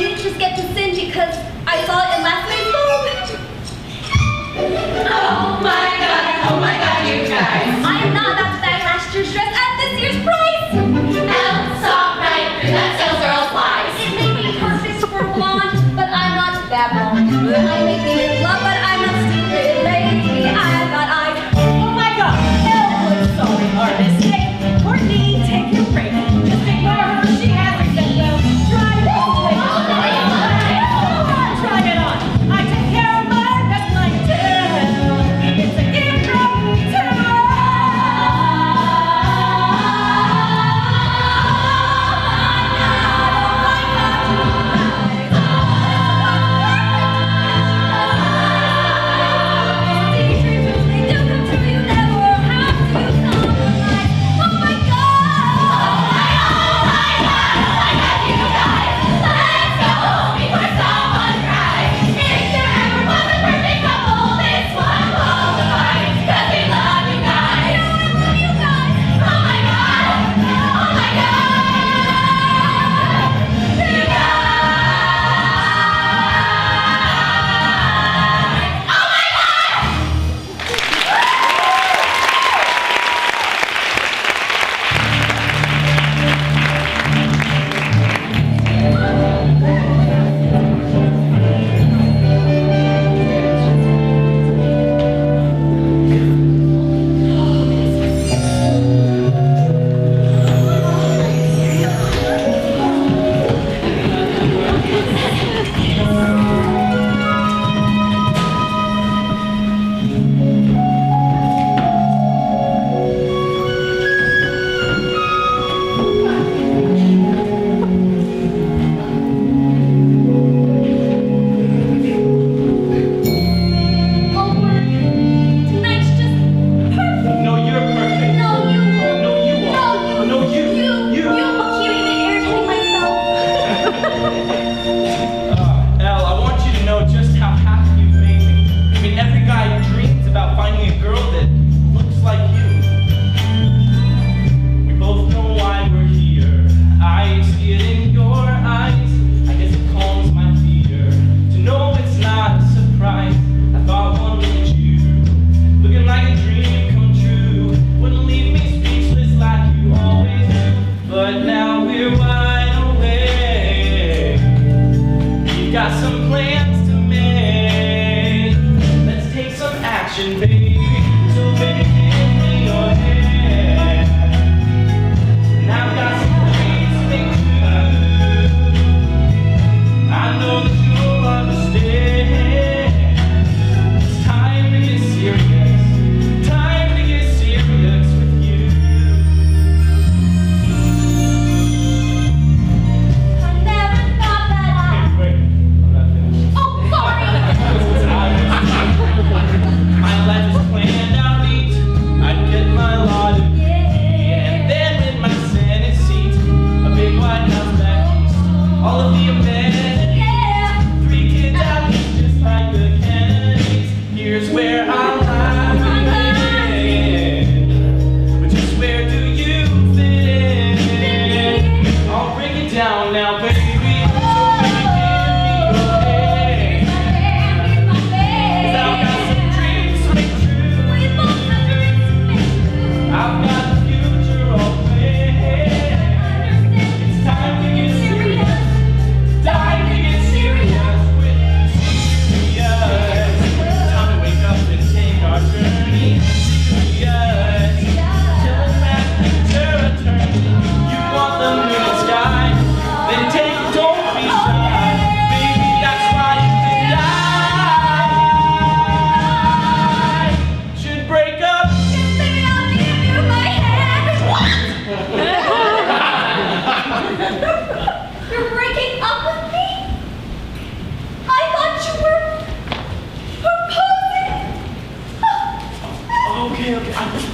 didn't just get to sin because I saw it in last night's Vogue. Oh my god, you guys. I am not about to bag last year's dress at this year's price. Stop right through that sales girl's lies. It may be perfect for blonde, but I'm not that blonde. I may be in love, but I'm not stupid, lady. I've got eyes. Oh my god, Elle looks sorry, artist. Hey, Courtney, take your break. Just ignore her, she hasn't said well. Try this, lady. Try it on. I take care of mine, that's my tale. It's a gift from me to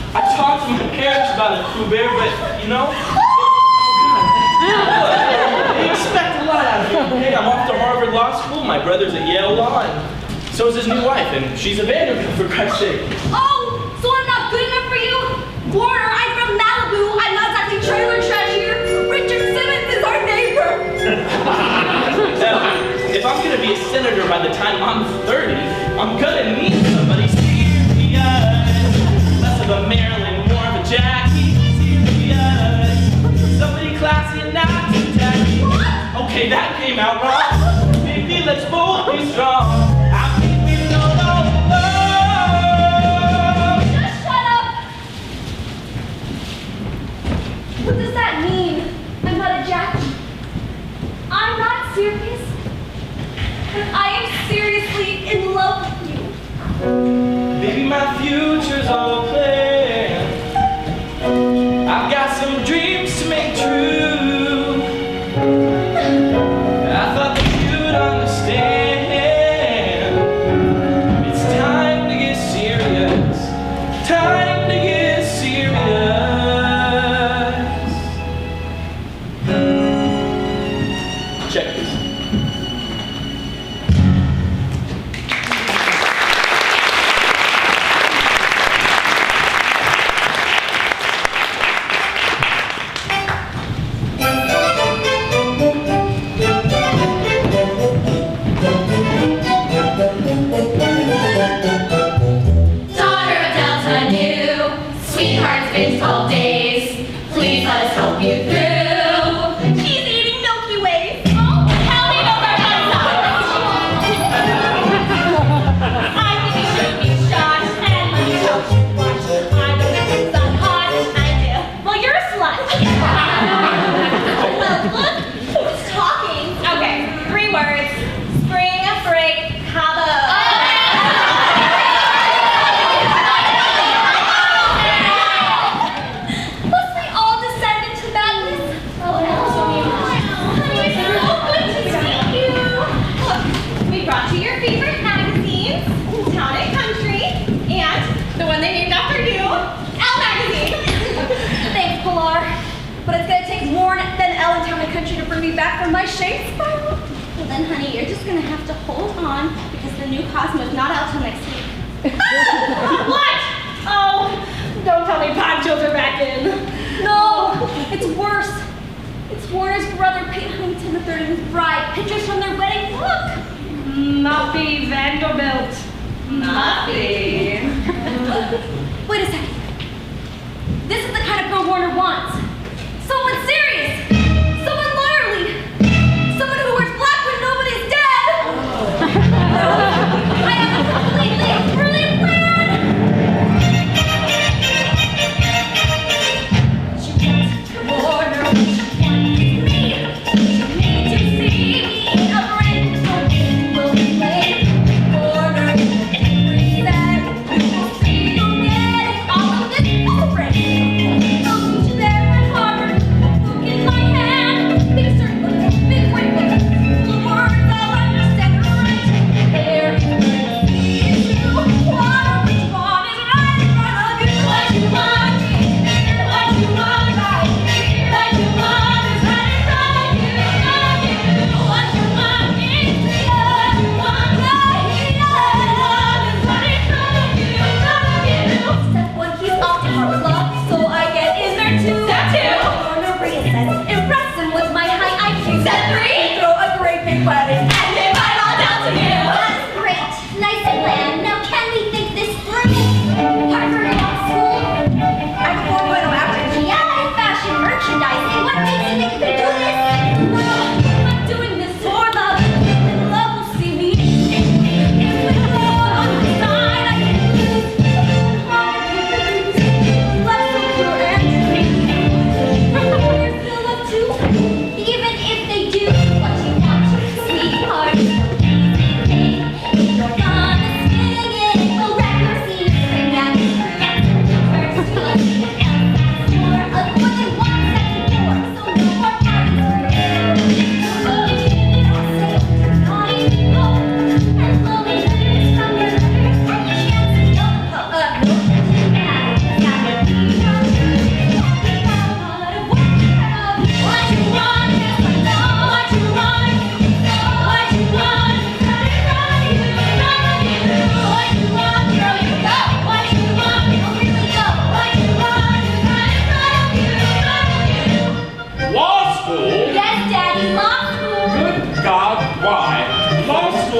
I talked to my parents about it, Pooh Bear, but you know, they expect a lot out of me. Hey, I'm off to Harvard Law School. My brother's at Yale Law, and so is his new wife, and she's a Vanderbilt, for Christ's sake. Oh, so I'm not good enough for you? Warner, I'm from Malibu. I'm not exactly trailer trash here. Richard Simmons is our neighbor. senator by the time I'm 30. I'm gonna need somebody serious. Less of a Marilyn, more of a Jackie. Serious. Somebody classy and not too tacky. Okay, that came out wrong. Maybe let's both be strong. I think we know no love. Just shut up! What does that mean? I'm not a Jackie. I'm not serious. But I am seriously in love with you. Baby, my future's all planned. I've got some dreams to make true. I thought that you'd understand. It's time to get serious. Time to get serious. Check this. Daughter of Delta New, sweetheart's been 12 days. Please let us help you through. She's eating Milky Ways. Oh, how do you know that I think you should be shot and let me help you watch. I know it's hot. I do. Well, you're a slut. Well, look who's talking. Okay, 3 words. Spring break combo. Must we all descend into madness? Oh, Honey, it's so good to see you. Look, we brought you your favorite magazines, Town and Country, and the one they named after you, Elle Magazine. Thanks, Pilar. But it's gonna take more than Ellen Town and Country to bring me back from my shame spiral. Well then, honey, you're just gonna have to hold on because the new Cosmo's not out till next week. What? Oh, don't tell me ponchos are back in. No, it's worse. It's Warner's brother, Pete Huntington III, and his bride. Pictures from their wedding. Look. Muffy Vanderbilt. Muffy. Wait a second. This is the kind of girl Warner wants. Someone serious. Someone lawyerly. Someone who wears black when nobody's dead. I have a completely brilliant plan. She wants Warner. She wants me. She needs to see me in a ring. So we will play Warner. Every set we will see you getting all of this over. I'll meet you there when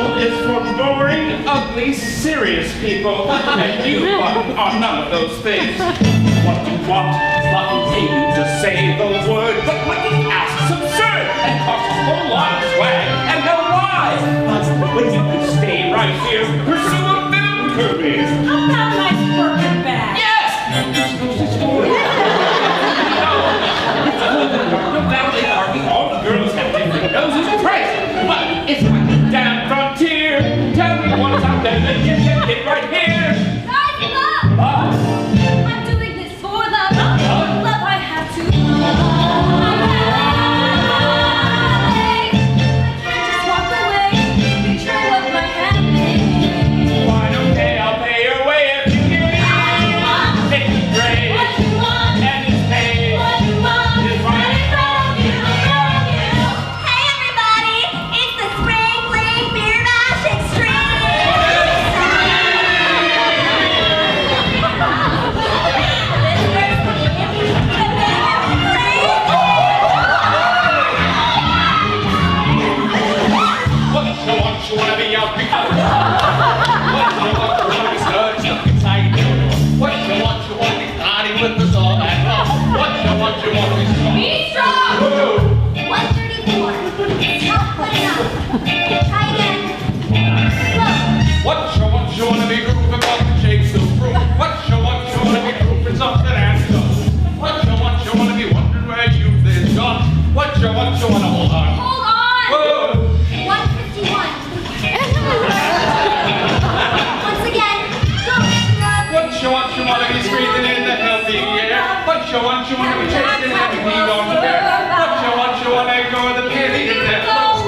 L is for boring, ugly, serious people. And you are none of those things. What you want is not you to say those words, but what you ask is absurd and costs a whole lot of swag and no why. But when you could stay right here, pursue a film career. How about a nice working bag? Yes! Valet parking, all the girls have different noses and crazy. But it's like a damn frontier. Tell me what's out there that you can get right here. Guys, look! I'm doing this for love. Love I have to I can't just walk away. Picture what might happen. Fine, okay, I'll pay your way if you give me take the grade. What you want? And it's paid. What you want? It's right in front of you. Hey everybody! It's the Spring Fling Beer Bash Extreme! What you wanna be out because what you wanna be stuck inside you. What you want to be partying with us all night long. What you want to be strong. Be strong! Whoa. 134. Not good enough. Try again. Slow. What you wanna be grooving about the shakes of room. What you wanna be grooving something and stuff. What you wanna be wondering where you've been gone. What you wanna hold on. Hold on! Whoa. 151. Once again. Go. What you wanna be breathing in the healthy air. What you wanna be chasing every beat on the bear. What you wanna go the pity in that looks.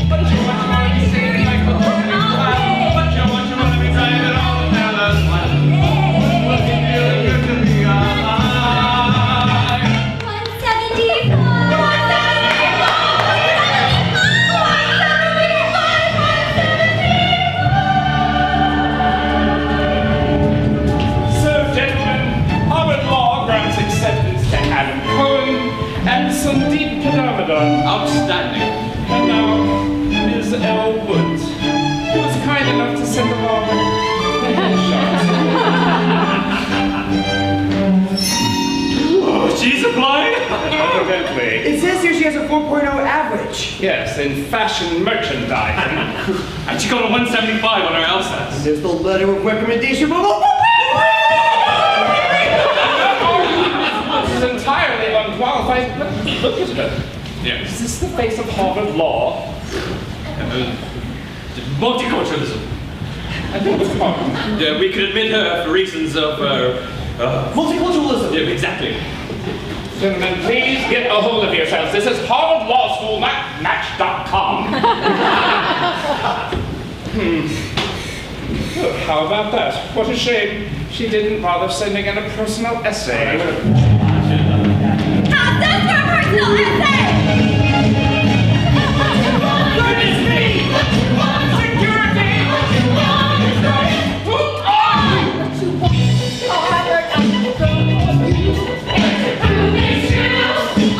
What you wanna be singing like a broken cloud. What you wanna be driving all the fellas wild. Looking really good to be alive. 174. So, gentlemen, Harvard Law grants acceptance to Adam Cohen and some deep pedometer. Outstanding. And now, Ms. L. Woods, who was kind enough to send along the headshot. Oh, she's applying? Evidently. It says here she has a 4.0 average. Yes, in fashion merchandising. And she got a 175 on her LSATs. There's the letter of recommendation. This is entirely unqualified. Look at her. Yeah. Is this the face of Harvard Law? Multiculturalism. I think it's fine. Yeah, we could admit her for reasons of, Multiculturalism. yeah, exactly. Gentlemen, please get a hold of yourselves. This is Harvard Law School, not Match.com. Oh, how about that? What a shame. She didn't bother sending in a personal essay. How's that for a personal essay? Goodness me! Security! Who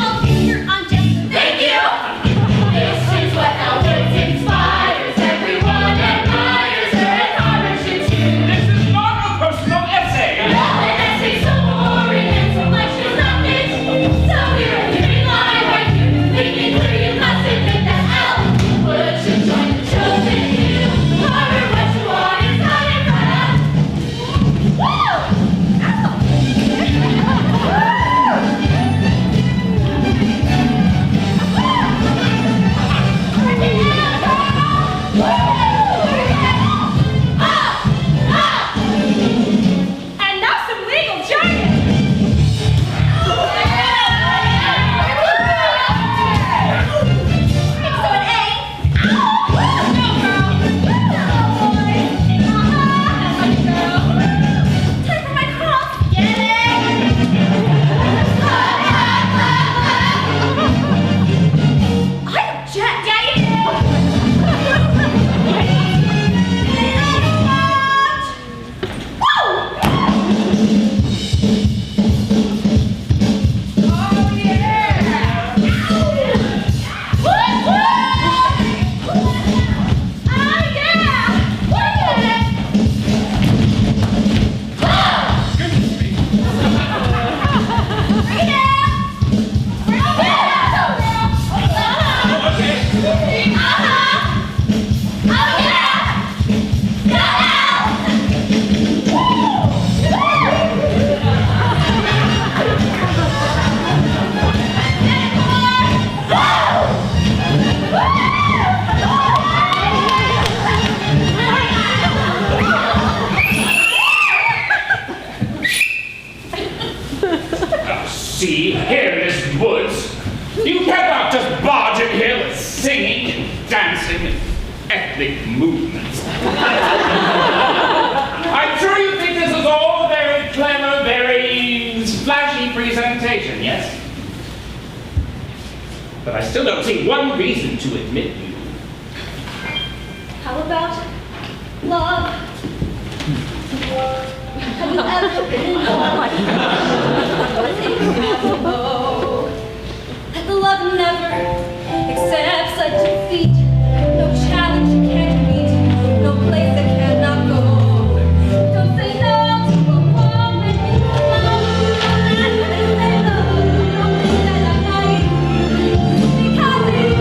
I'll be here on just Thank you! This is what Elwood inspires. Everyone admires her and Harvard should too. This is not a personal essay! Well, an essay's so boring and so much is nothing. So we're hearing live right dancing and ethnic movements. I'm sure you think this is all very clever, very flashy presentation, yes? But I still don't see one reason to admit you. How about love? Have you ever been in love? That the love never accepts a defeat. No challenge you can't meet. No place that cannot go. Don't say no to a woman in love. Don't say no. Don't think that I'm naive. Because it's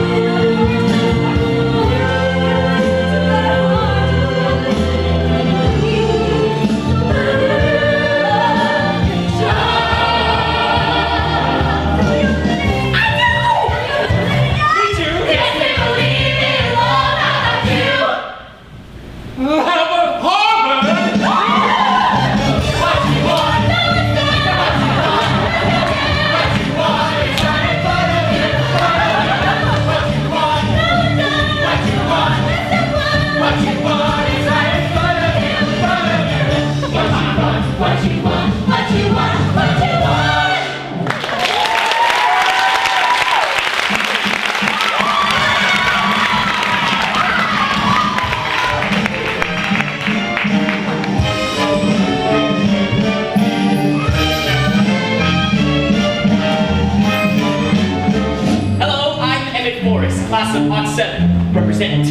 class of Hot 7, represent.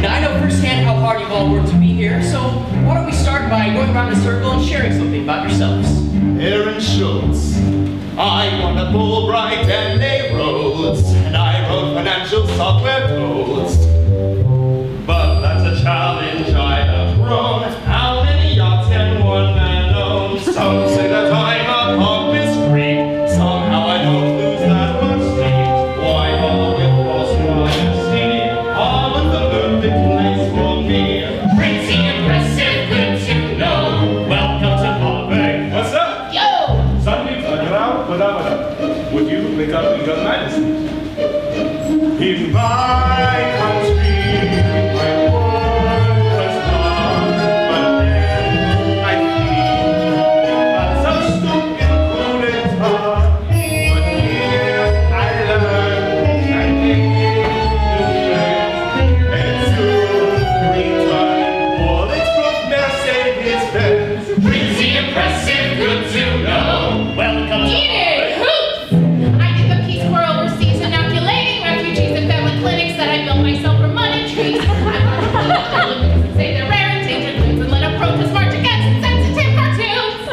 Now I know firsthand how hard you've all worked to be here, so why don't we start by going around in a circle and sharing something about yourselves. Aaron Schultz. I won a Fulbright and A roads, and I wrote financial software codes. But that's a challenge I have grown. How many yachts can one man own? Some say that I'm a pompous freak. Somehow I don't lose that much sleep. Why all with false modesty? Harvard's the perfect place for me. Pretty impressive, good to know. Welcome to Harvard. What's up? Yo! Sunday, check it out. What up? Would you pick up your medicine? In my country, my word was long, but then I feel some stupid cruel talk. But here I learned I make new friends, and soon return bulletproof Mercedes-Benz. Pretty impressive, good to know. Welcome to Eat it! Hoops! I did the Peace Corps overseas inoculating refugees and family clinics that I built myself from money trees. I marched to save their rare endangered loons and led a protest march against insensitive cartoons.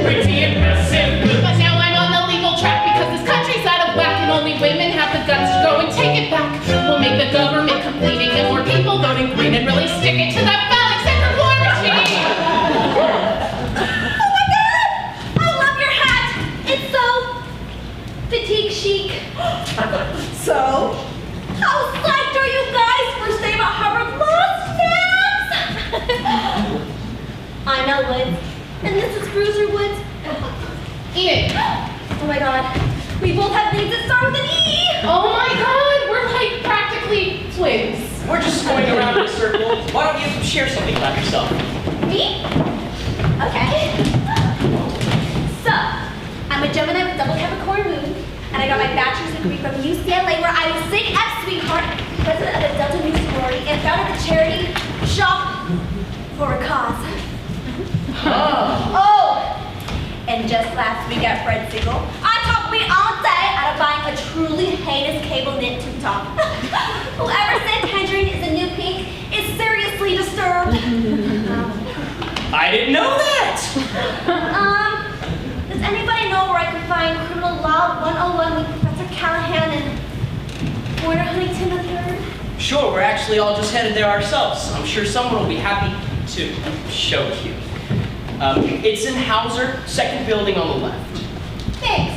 Pretty impressive. But now I'm on the legal track because this country's out of whack and only women have the guts to go and take it back. We'll make the government completing and more people voting green and really stick it to that phallic centered war machine. Oh my god! I love your hat! It's so fatigue chic. So, how psyched are you guys for staying at Harvard Law Stamps? I'm Elle Woods, and this is Bruiser Woods. Eat it. Oh my god, we both have names that start with an E! Oh my god, we're like practically twins. We're just going around in a circle. Why don't you share something about yourself? Me? Okay. So, I'm a Gemini with double Capricorn moon, and I got my bachelor's degree from UCLA where I was Sig F Sweetheart, president of the Delta Nu sorority, and founded the charity Shop for a Cause. Oh! And just last week at Fred Siegel, I talked me all day out of buying a truly heinous cable knit tube top. Whoever said tangerine is a new pink is seriously disturbed. I didn't know that! Does anybody know where I can find Criminal Law 101 with Professor Callahan and Warner Huntington III? Sure, we're actually all just headed there ourselves. I'm sure someone will be happy to show you. It's in Hauser, second building on the left. Thanks.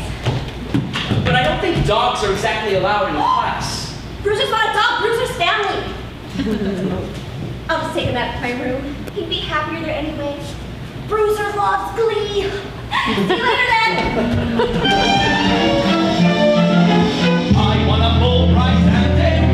But I don't think dogs are exactly allowed in the class. Bruiser's not a dog, Bruiser's family. I'll just take him out to my room. He'd be happier there anyway. Bruiser loves Glee. See you later then. I won a Fulbright and a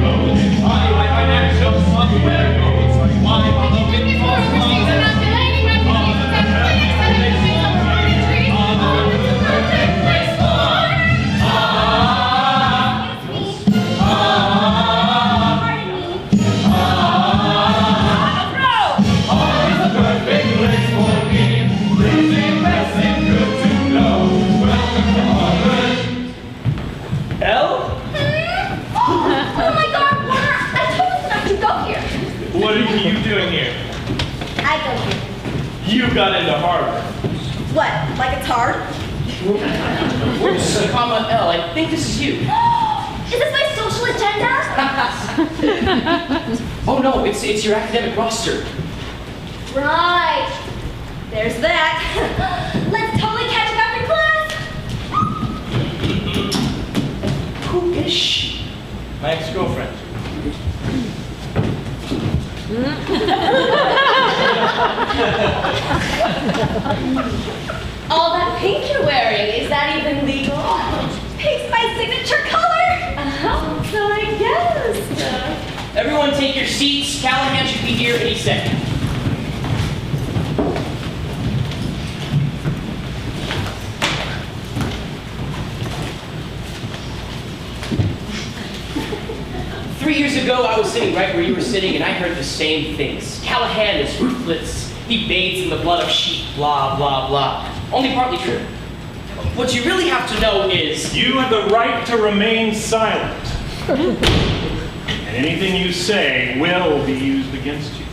You got into Harvard. What, like it's hard? Where's comma L? I think this is you. Is this my social agenda? Oh no, it's your academic roster. Right. There's that. Let's totally catch up after class. Who is she? My ex-girlfriend. All that pink you're wearing, is that even legal? Pink's my signature color. So I guess. Everyone take your seats. Callahan should be here any second. Three years ago, I was sitting right where you were sitting, and I heard the same things. Callahan is ruthless. He bathes in the blood of sheep, blah, blah, blah. Only partly true. What you really have to know is... You have the right to remain silent. And anything you say will be used against you.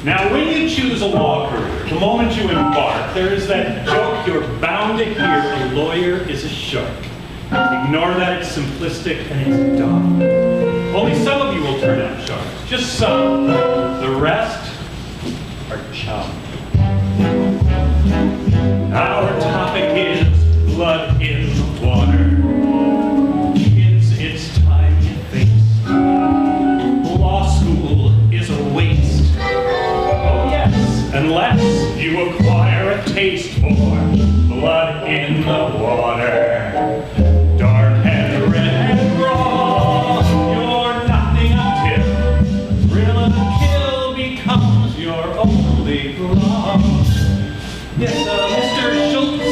Now, when you choose a law career, the moment you embark, there is that joke you're bound to hear: a lawyer is a shark. Ignore that, it's simplistic and it's dumb. Only some of you will turn out sharks, just some. The rest are chum. Our topic is blood in the water. Kids, it's time you faced. Law school is a waste. Oh yes, unless you acquire a taste for blood in the water. Dark and red and raw, you're nothing until thrill of the kill becomes your only draw. Yes, Mr. Schultz,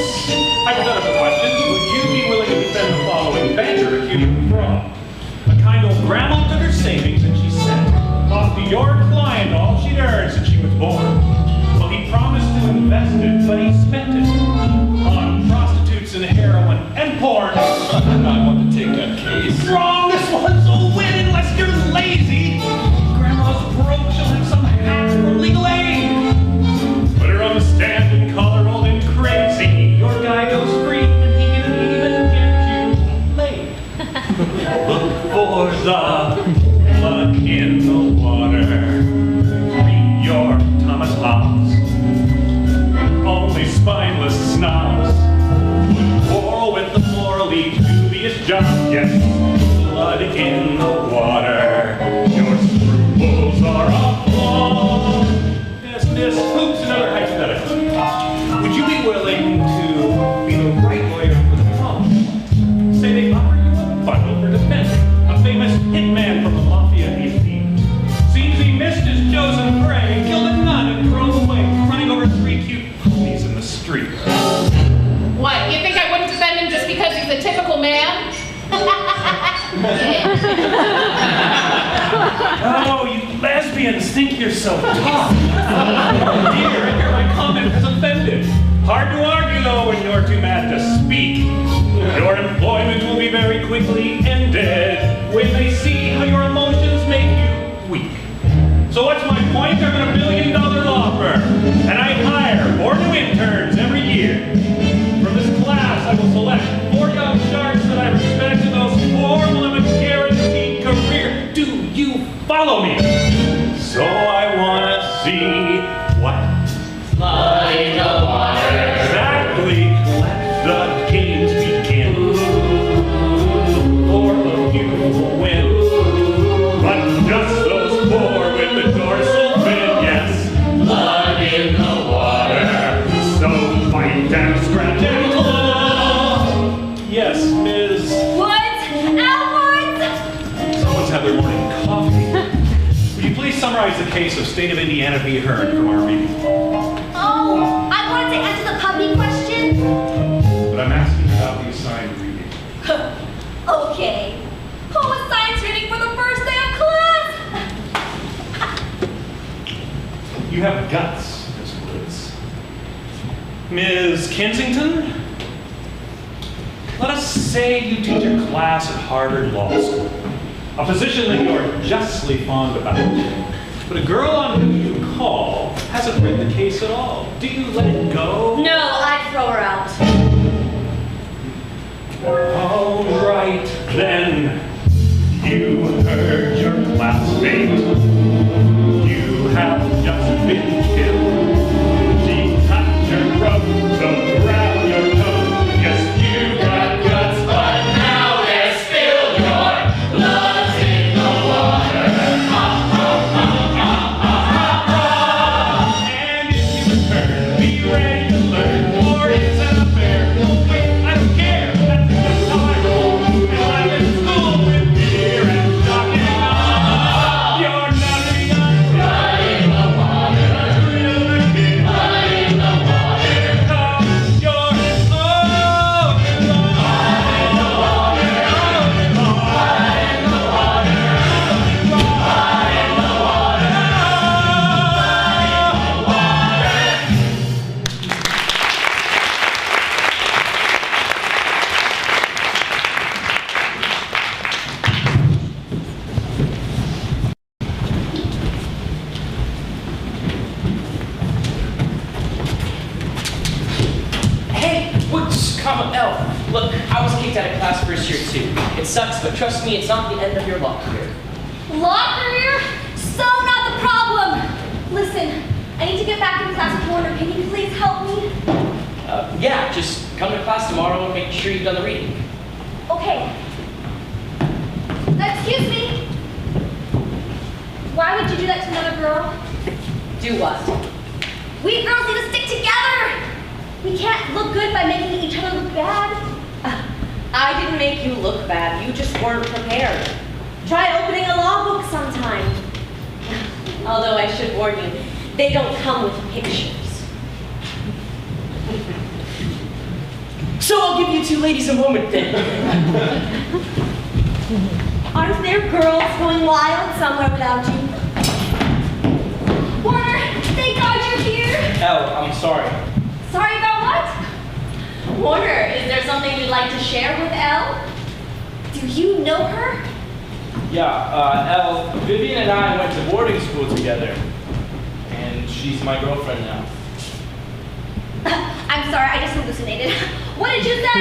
hypothetical question. Would you be willing to defend the following banker accused of fraud? A kind old grandma took her savings and she sent off to your client all she'd earned since she was born. Well, he promised to invest it, but he spent it on prostitutes and heroin and porn. I want to take that case. Wrong! This one's a win unless you're lazy. Grandma's broke, she'll have some hack for legal aid. Put her on the stand and call her old and crazy. Your guy goes free and he can even get you laid. Look for the blood in the water. Read your Thomas Hobbes. Only spineless snobs would quarrel with the morally dubious job. Yes, blood in the water. Your scruples are a flaw. Yes, miss, hoops, another hypothetical. Would you be willing to be the right lawyer for the wrong? Say they offer you a bundle for defense. A famous hitman from the mafia elite. Seems he missed his chosen prey, killed a nun and drove away, running over 3 cute ponies in the street. What, you think I wouldn't defend him just because he's a typical man? Oh, you lesbians think you're so tough. Here, I hear my comment has offended. Hard to argue, though, when you're too mad to speak. Your employment will be very quickly ended when they see how your emotions make you weak. So what's my point? I'm in $1 billion law firm, and I hire 4 new interns every year. From this class, I will select 4 young sharks that I respect, and those 4 will have a guaranteed career. Do you follow me? So I want to see what? Blood in the water. Exactly. Let the games begin. 4 of you will win. But just those 4 with the dorsal fin, yes. Blood in the water. So fight and scratch and claw. Yes, Ms. Woods! Alwards! Someone's had their morning coffee. Would you please summarize the case of State of Indiana v. Hearn from our meeting? Oh, I wanted to answer the puppy question. But I'm asking about the assigned reading. Okay. Who was science reading for the first day of class? You have guts, Miss Woods. Ms. Kensington? Let us say you teach a class at Harvard Law School, a position that you are justly fond about. But a girl on who you call hasn't read the case at all. Do you let it go? No, I'd throw her out. All right, then. You heard your classmate. You have just been killed. She cut your throat, so grab your coat. Yes, you got guts, but now they're spilled. Your blood's in the water. And if you return, be ready to learn. War is an affair. Wait, I don't care. That's just how I roll. And I'm in school with beer and shocking on. You're not young. Blood in the water. You're the kid. Blood in the water. Come, you're oh, in the water. Blood in the water. Blood in the water. Hey, what's come L? Look, I was kicked out of class first year too. It sucks, but trust me, it's not the end of your law career. Law career? So not the problem. Listen, I need to get back into class with Warner. Can you please help me? Yeah, just come to class tomorrow and make sure you've done the reading. Okay. Excuse me. Why would you do that to another girl? Do what? We girls need to stick together. We can't look good by making each other look bad. I didn't make you look bad. You just weren't prepared. Try opening a law book sometime. Although I should warn you, they don't come with pictures. So I'll give you two ladies a moment then. Aren't there girls going wild somewhere without you? Warner, thank God you're here. L, I'm sorry. Sorry about what? Warner, is there something you'd like to share with Elle? Do you know her? Yeah, L, Vivian and I went to boarding school together. And she's my girlfriend now. I'm sorry, I just hallucinated. What did you say?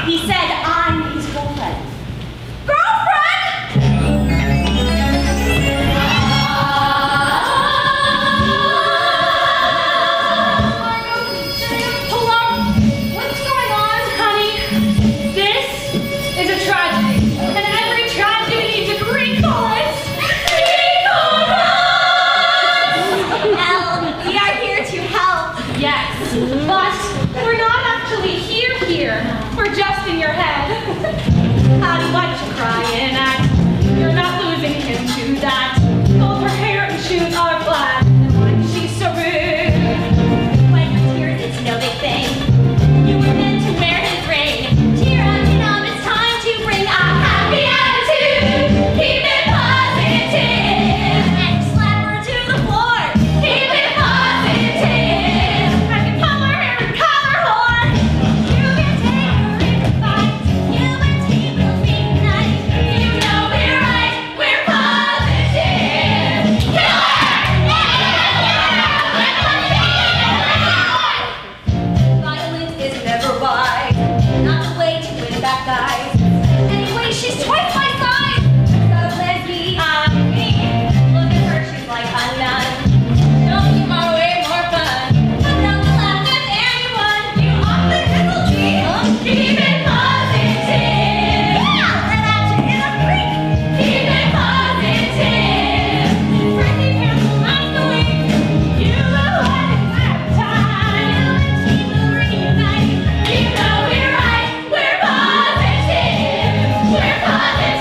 He said I'm his girlfriend. We're just in your head. And what you crying at? You're not losing him to that. Both her hair and shoes are black. And why is she so rude? When your tears, it's no big thing. You were meant to wear his ring. Cheer on, it's time to bring a happy attitude. Keep it positive. And slap her to the floor. Keep it positive. I can pull her hair and call her whore. You can take her in a fight. You and he will be nice. You know we're right. We're positive. Kill her! Violence is never wise. Not the way to win back guys. Anyway, she's twice my size. So lesbian. Look at her, she's like undone. Don't you are way more fun. I'm not to laugh with anyone. You awfully tickled me. Keep it positive. Let out you in a freak. Keep it positive. Friendly pants will last a week. You will have it that time. You and he will reunite. You know we're right. We're positive. We're positive.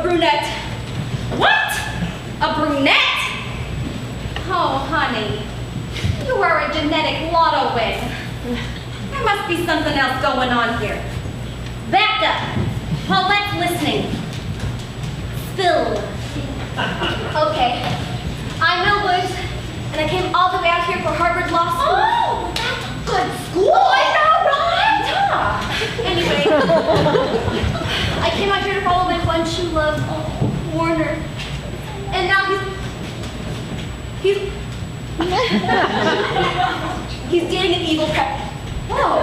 brunette. What? A brunette? Oh, honey. You are a genetic lotto win. There must be something else going on here. Back up. Paulette's listening. Spill. Okay. I'm Millwood, and I came all the way out here for Harvard Law School. Oh, that's a good school. I know, right? Anyway, I came out here to follow my one true love, Warner. And now he's dating an evil pet. Whoa.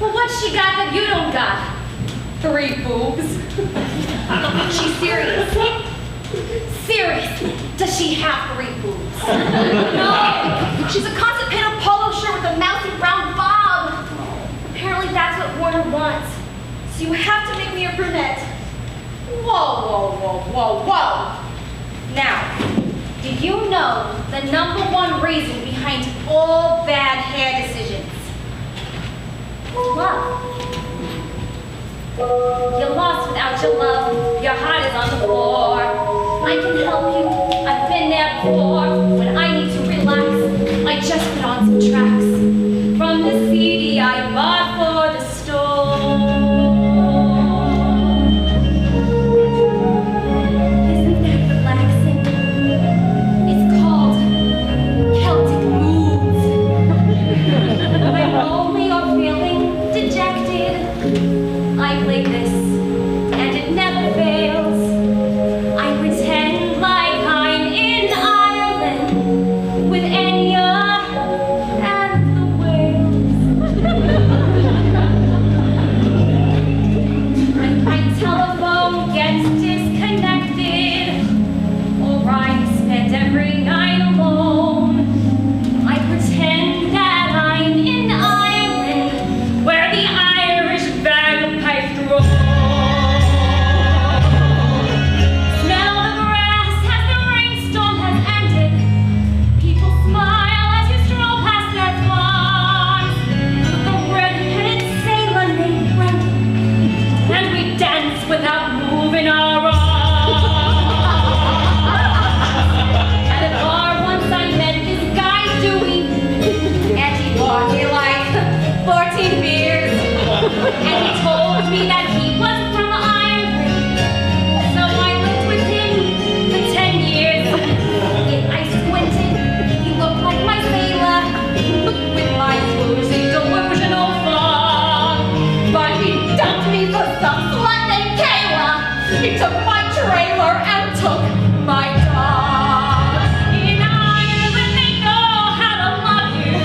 Well, what's she got that you don't got? 3 boobs. She's serious. Serious. Does she have 3 boobs? No. She's a constipated polo shirt with a mousy brown bob. Apparently that's what Warner wants. So you have to make me a brunette. Whoa. Now, do you know the #1 reason behind all bad hair decisions? Love. You're lost without your love. Your heart is on the floor. I can help you. I've been there before. When I need to relax, I just put on some tracks from the CD I bought for the store. Isn't that relaxing? It's called Celtic Moods. When lonely or feeling dejected, I play this, and it never fails. I pretend like I'm in Ireland with Enya and the whales. My telephone gets disconnected, or I spend every night alone. I pretend that I'm in Ireland, where the Irish bagpipes roll. Smell the grass as the rainstorm has ended. People smile as you stroll past their farms. The red-headed sailor named Brendan, and we dance without moving our arms. At a bar once I met this guy Dewey, and he bought me like 14 beers. And he told me that he was from Ireland. So I lived with him for 10 years. If I squinted, he looked like my sailor with my boozy delusional flaw. But he dumped me for some slut named Kayla. He took my trailer and took my dog. In Ireland, they know how to love you.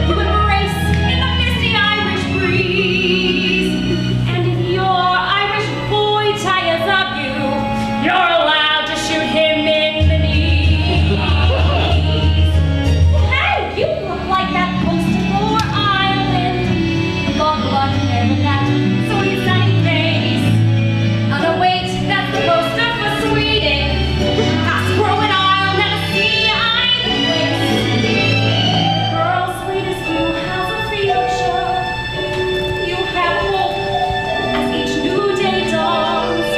You embrace in the misty Irish breeze. And if your Irish boy tires of you, you're allowed to shoot him in the knees. Hey, you look like that poster for Ireland. Long blood hair and that sweet sunny face. Oh no, wait, that's the poster for Sweden. That's growing I'll never see either place. Girl, sweet as you has a future. You have hope as each new day dawns.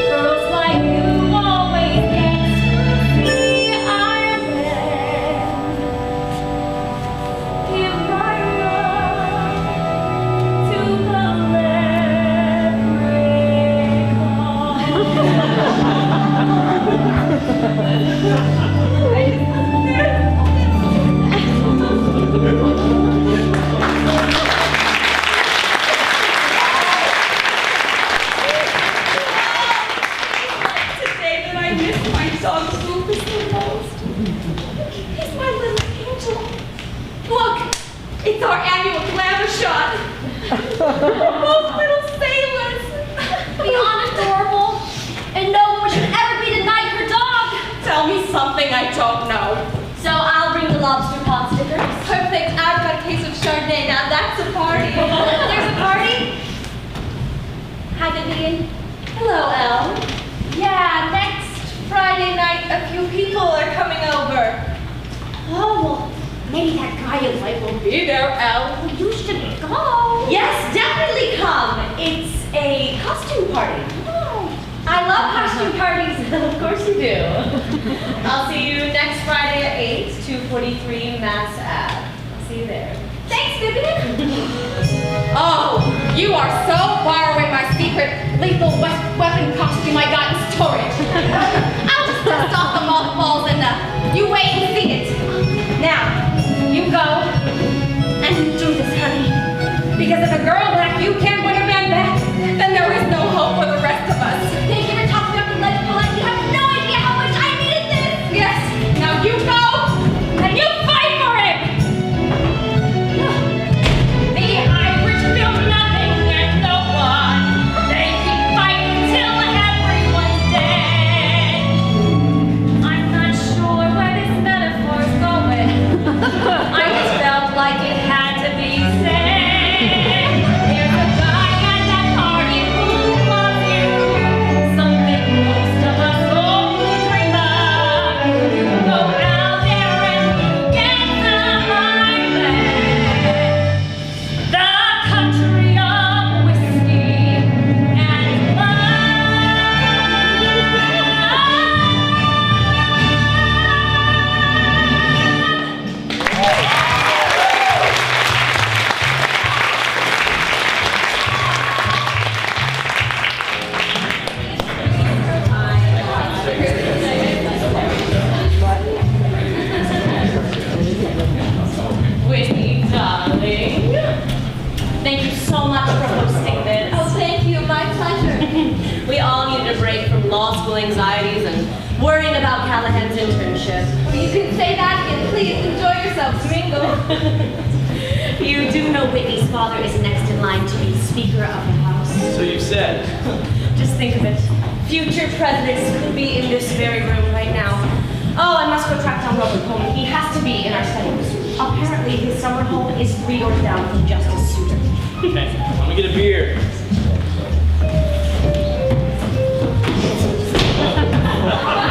Girls like you always get to see Ireland. Give my love to the today that I miss my dog Lucas the most. He's my little angel. Look, it's our annual glamour shot. We're both little sailors. Beyond adorable, and no one should ever be denied her dog. Tell me something I don't know. So I'll bring the lobster pot stickers. Perfect. I've got a case of Chardonnay. Now that's a party. There's a party? Hi, Vivian. Hello, Elle. Yeah, next Friday night a few people are coming over. Oh, well, maybe that guy you like will be there, Elle. Well, you should go. Yes, definitely come. It's a costume party. Oh. I love costume parties. Of course you do. I'll see you next Friday at 8, 243 Mass Ave. I'll see you there. Thanks, Vivian. Oh, you are so far away my secret lethal weapon costume I got in storage. I'll just dust off the mothballs and you wait and see it. Now, you go and you do this, honey. Because if a girl like you can't win a man back, then there is no hope for the rest of us. Thank you for talking about the ledge polite. You have no idea how much I needed this. Yes, now you go and you fight for him. The Irish feel nothing and no one. They keep fighting till everyone's dead. I'm not sure where this metaphor's going. I just felt like it had to be said. There's a guy at that party who loves you. Something most of us only dream of. You go out there and you get some Ireland. The country of whiskey and Whitney, darling. Thank you so much for hosting this. Oh, thank you. My pleasure. We all needed a break from law school anxieties and worrying about Callahan's internship. You can say that again. Please enjoy yourselves. Mingle. You do know Whitney's father is next in line to be Speaker of the House. So you've said. Just think of it. Future presidents could be in this very room right now. Oh, I must go track down Robert Coleman. He has to be in our studies. Apparently, his summer home is 3 doors down from Justice Souter. Okay, let me get a beer.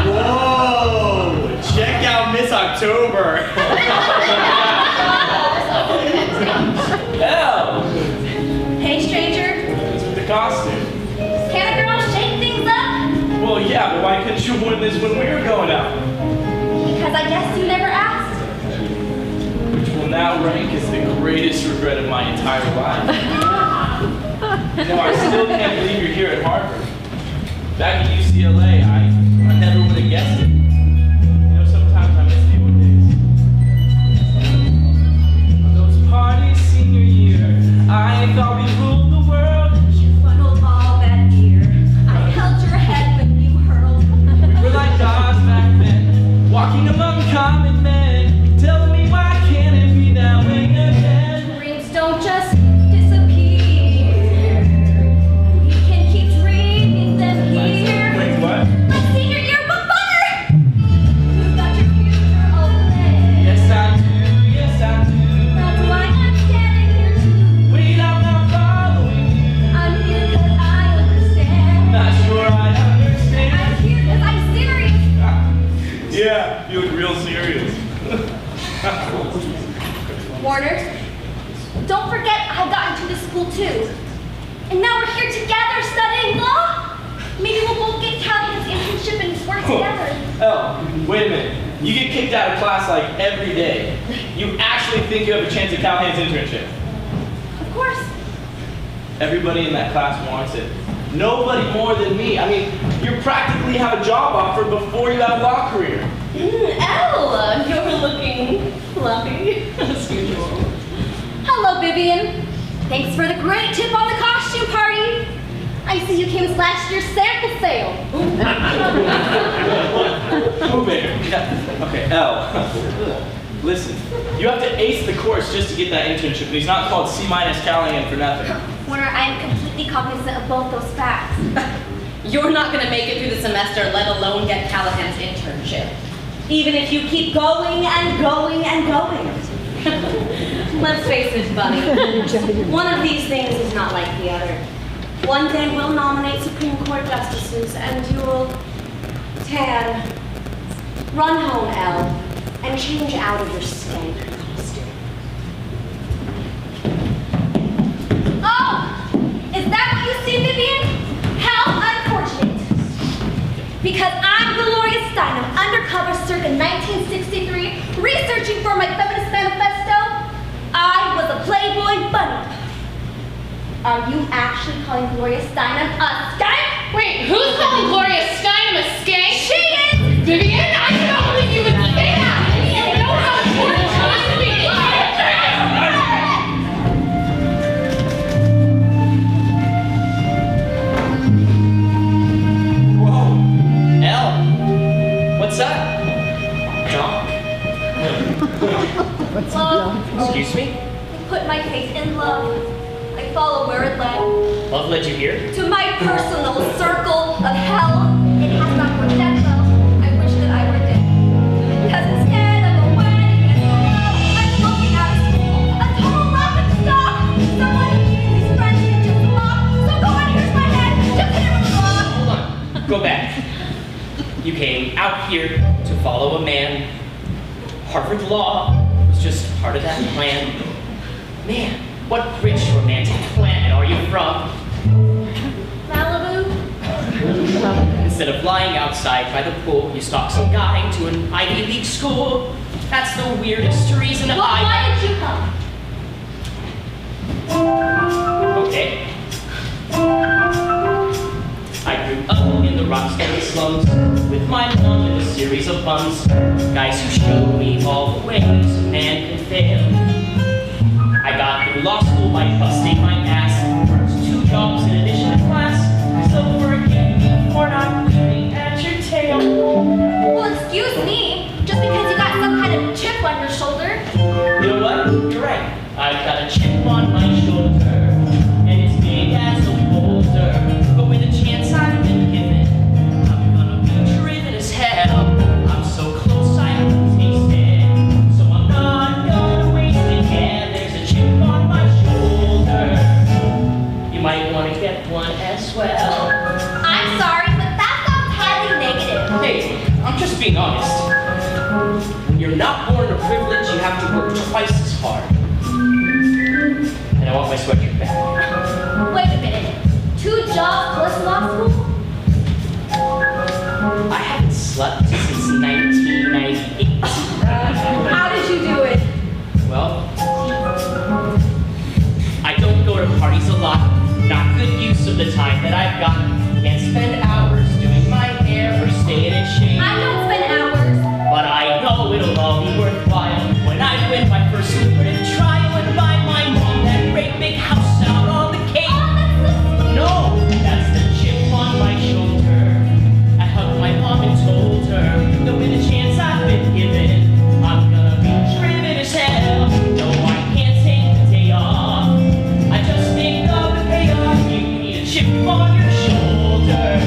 Whoa! Check out Miss October. Hell, Hey, stranger. what's with the costume? Can a girl shake things up? Well, yeah, but why couldn't you have worn this when we were going out? Because I guess you never asked. Which will now rank as the greatest regret of my entire life. You know, I still can't believe you're here at Harvard. Back at UCLA, I never would have guessed it. You know, sometimes I miss the old days. Those parties senior year, I thought we ruled the world. You funneled all that gear. I held your head when you hurled. We were like gods back then, walking among common men. Tell me why can't it be that way again? Dreams don't just disappear. We can keep dreaming them here. Wait, what? Like senior year, but butter. You got your future away. Yes, I do, yes, I do. That's why I'm standing here too. Wait, I'm not following you. I'm here 'cause I understand. Not sure I understand. I'm here 'cause I'm serious. Yeah, you look real serious. Warners, don't forget I got into this school too. And now we're here together studying law. Maybe we'll both get Callahan's internship and work together. Oh, wait a minute. You get kicked out of class like every day. You actually think you have a chance at Callahan's internship? Of course. Everybody in that class wants it. Nobody more than me. I mean, you practically have a job offer before you have a law career. Ella, you're looking fluffy, as usual. Hello, Vivian. Thanks for the great tip on the costume party. I see you came as last year's sample sale. Oh, babe. Yeah. Okay, L. Listen, you have to ace the course just to get that internship, and he's not called C- Callahan for nothing. Warner, I am completely cognizant of both those facts. You're not going to make it through the semester, let alone get Callahan's internship. Even if you keep going and going and going. Let's face it, Bunny. One of these things is not like the other. One day we'll nominate Supreme Court justices and you'll tan, run home, Elle, and change out of your stank costume. Oh, is that what you see, Vivian? How unfortunate. Because I'm Gloria Steinem, undercover circa 1963, researching for my feminist manifesto. I was a Playboy bunny. Are you actually calling Gloria Steinem a skank? Wait, who's calling Gloria Steinem a skank? She is! Vivian, I cannot believe you would say that! You know how important trust me is! Whoa. Elle, what's up? Doc? Love. Excuse me? Put my faith in love. I follow where it led. Love led you here? To my personal circle of hell. It has not worked that well. I wish that I were dead. Because instead of a wedding and love, I'm looking out of school. A total laughing stock. Someone who needs these friends can just mock. So go on, here's my head. Just hit it with a rock. Hold on. Go back. You came out here to follow a man. Harvard Law was just part of that plan. Man, what rich romantic planet are you from? Malibu? Instead of lying outside by the pool, you stalk some guy to an Ivy League school. That's the weirdest reason Well, why did you come? Okay. I grew up in the Roxbury slums with my mom and a series of bums. Guys who showed me all the ways a man can fail. I got through law school by busting my ass. Worked 2 jobs in addition to class. So forgive me for not weaving at your tail. Well, excuse me. Just because you got some kind of chip on your shoulder. You know what? You're right. I've got a chip on my shoulder. And it's big as a boulder. But with a chance I've been given, I'm gonna be driven as hell. I'm so close I can taste it. So I'm not gonna waste it. Yeah, there's a chip on my shoulder. You might want to get one as well. I'm sorry, but that sounds highly negative. Hey, I'm just being honest. When you're not born to privilege, you have to work twice as hard. And I want my sweatshirt back. Wait a minute. 2 jobs plus law school? I haven't slept since 1998. How did you do it? Well, I don't go to parties a lot. Not good use of the time that I've got. Can't spend hours doing my hair or staying in shape. I don't spend hours. But I know it'll all be worthwhile when I win my first lucrative trial and buy my mom that great big house out on the Cape. No, that's the chip on my shoulder. I hugged my mom and told her that with a chance I've been given, I'm gonna be driven as hell. No, I can't take the day off. I just think of the payoff. You need a chip on your shoulder.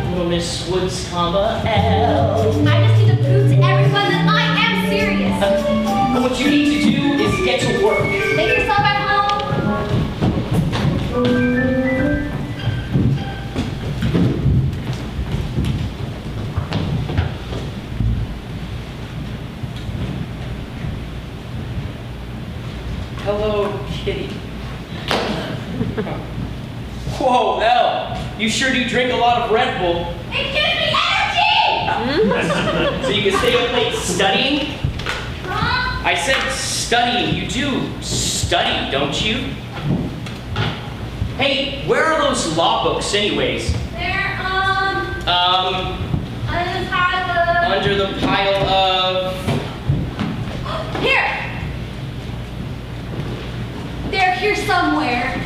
Little Miss Woods, comma L. I just need to prove to everyone that I am serious. What you need to do is get to work. Make yourself at home. Hello, kitty. Whoa, Elle, you sure do drink a lot of Red Bull. It gives me energy! So you can stay up late studying? Huh? I said studying. You do study, don't you? Hey, where are those law books anyways? They're, Under the pile of... Here! They're here somewhere.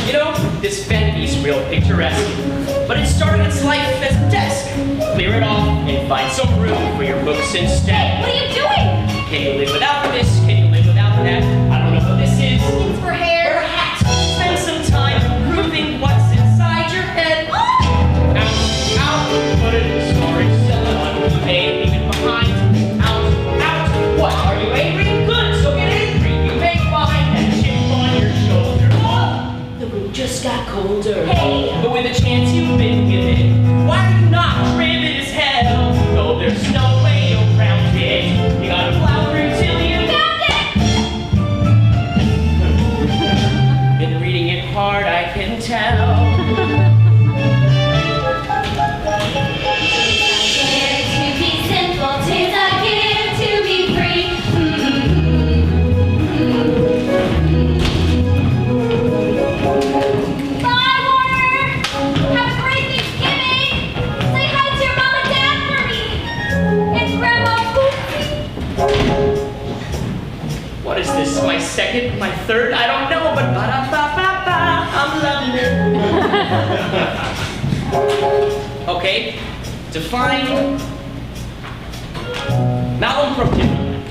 You know, this vanity's real picturesque, but it started its life as a desk. Clear it off and find some room for your books instead. What are you doing? Can you live without this? Can you live without that? I don't know what this is. It's for hair. Wear a hat. Spend some time proving what's inside your head. Out, out, put it in the storage cellar on eBay, leave it behind. Out, out, what? Are you angry? Good, so get angry. You may find that chip on your shoulder. Oh, the room just got colder. Hey. But with a chance you've been given, why are you not driven as hell? No, there's no way around it. You gotta plow through till you Found it! been reading it hard, I can tell. second, my third, I don't know, but ba-da-ba-ba-ba, I'm loving it. Okay, define malum prohibitum.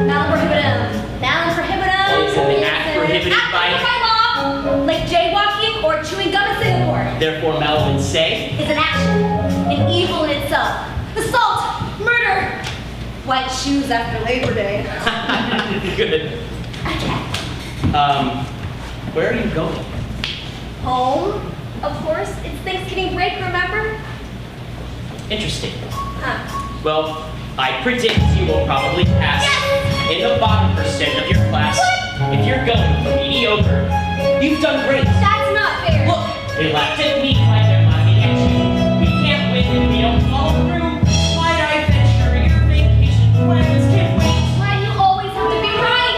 Malum prohibitum. Malum prohibitum Is an act prohibited act by- law, like jaywalking or chewing gum in Singapore. Therefore, malum in se. Is an action, an evil in itself. Assault, murder, white shoes after Labor Day. Good. Where are you going? Home, of course. It's Thanksgiving break, remember? Interesting. Huh. Well, I predict you will probably pass in the bottom percent of your class. If you're going for mediocre, you've done great. That's not fair. Look, they laughed at me while they're laughing at you. We can't win if we don't follow through. Why'd I venture your vacation plans can't wait? Why do you always have to be right?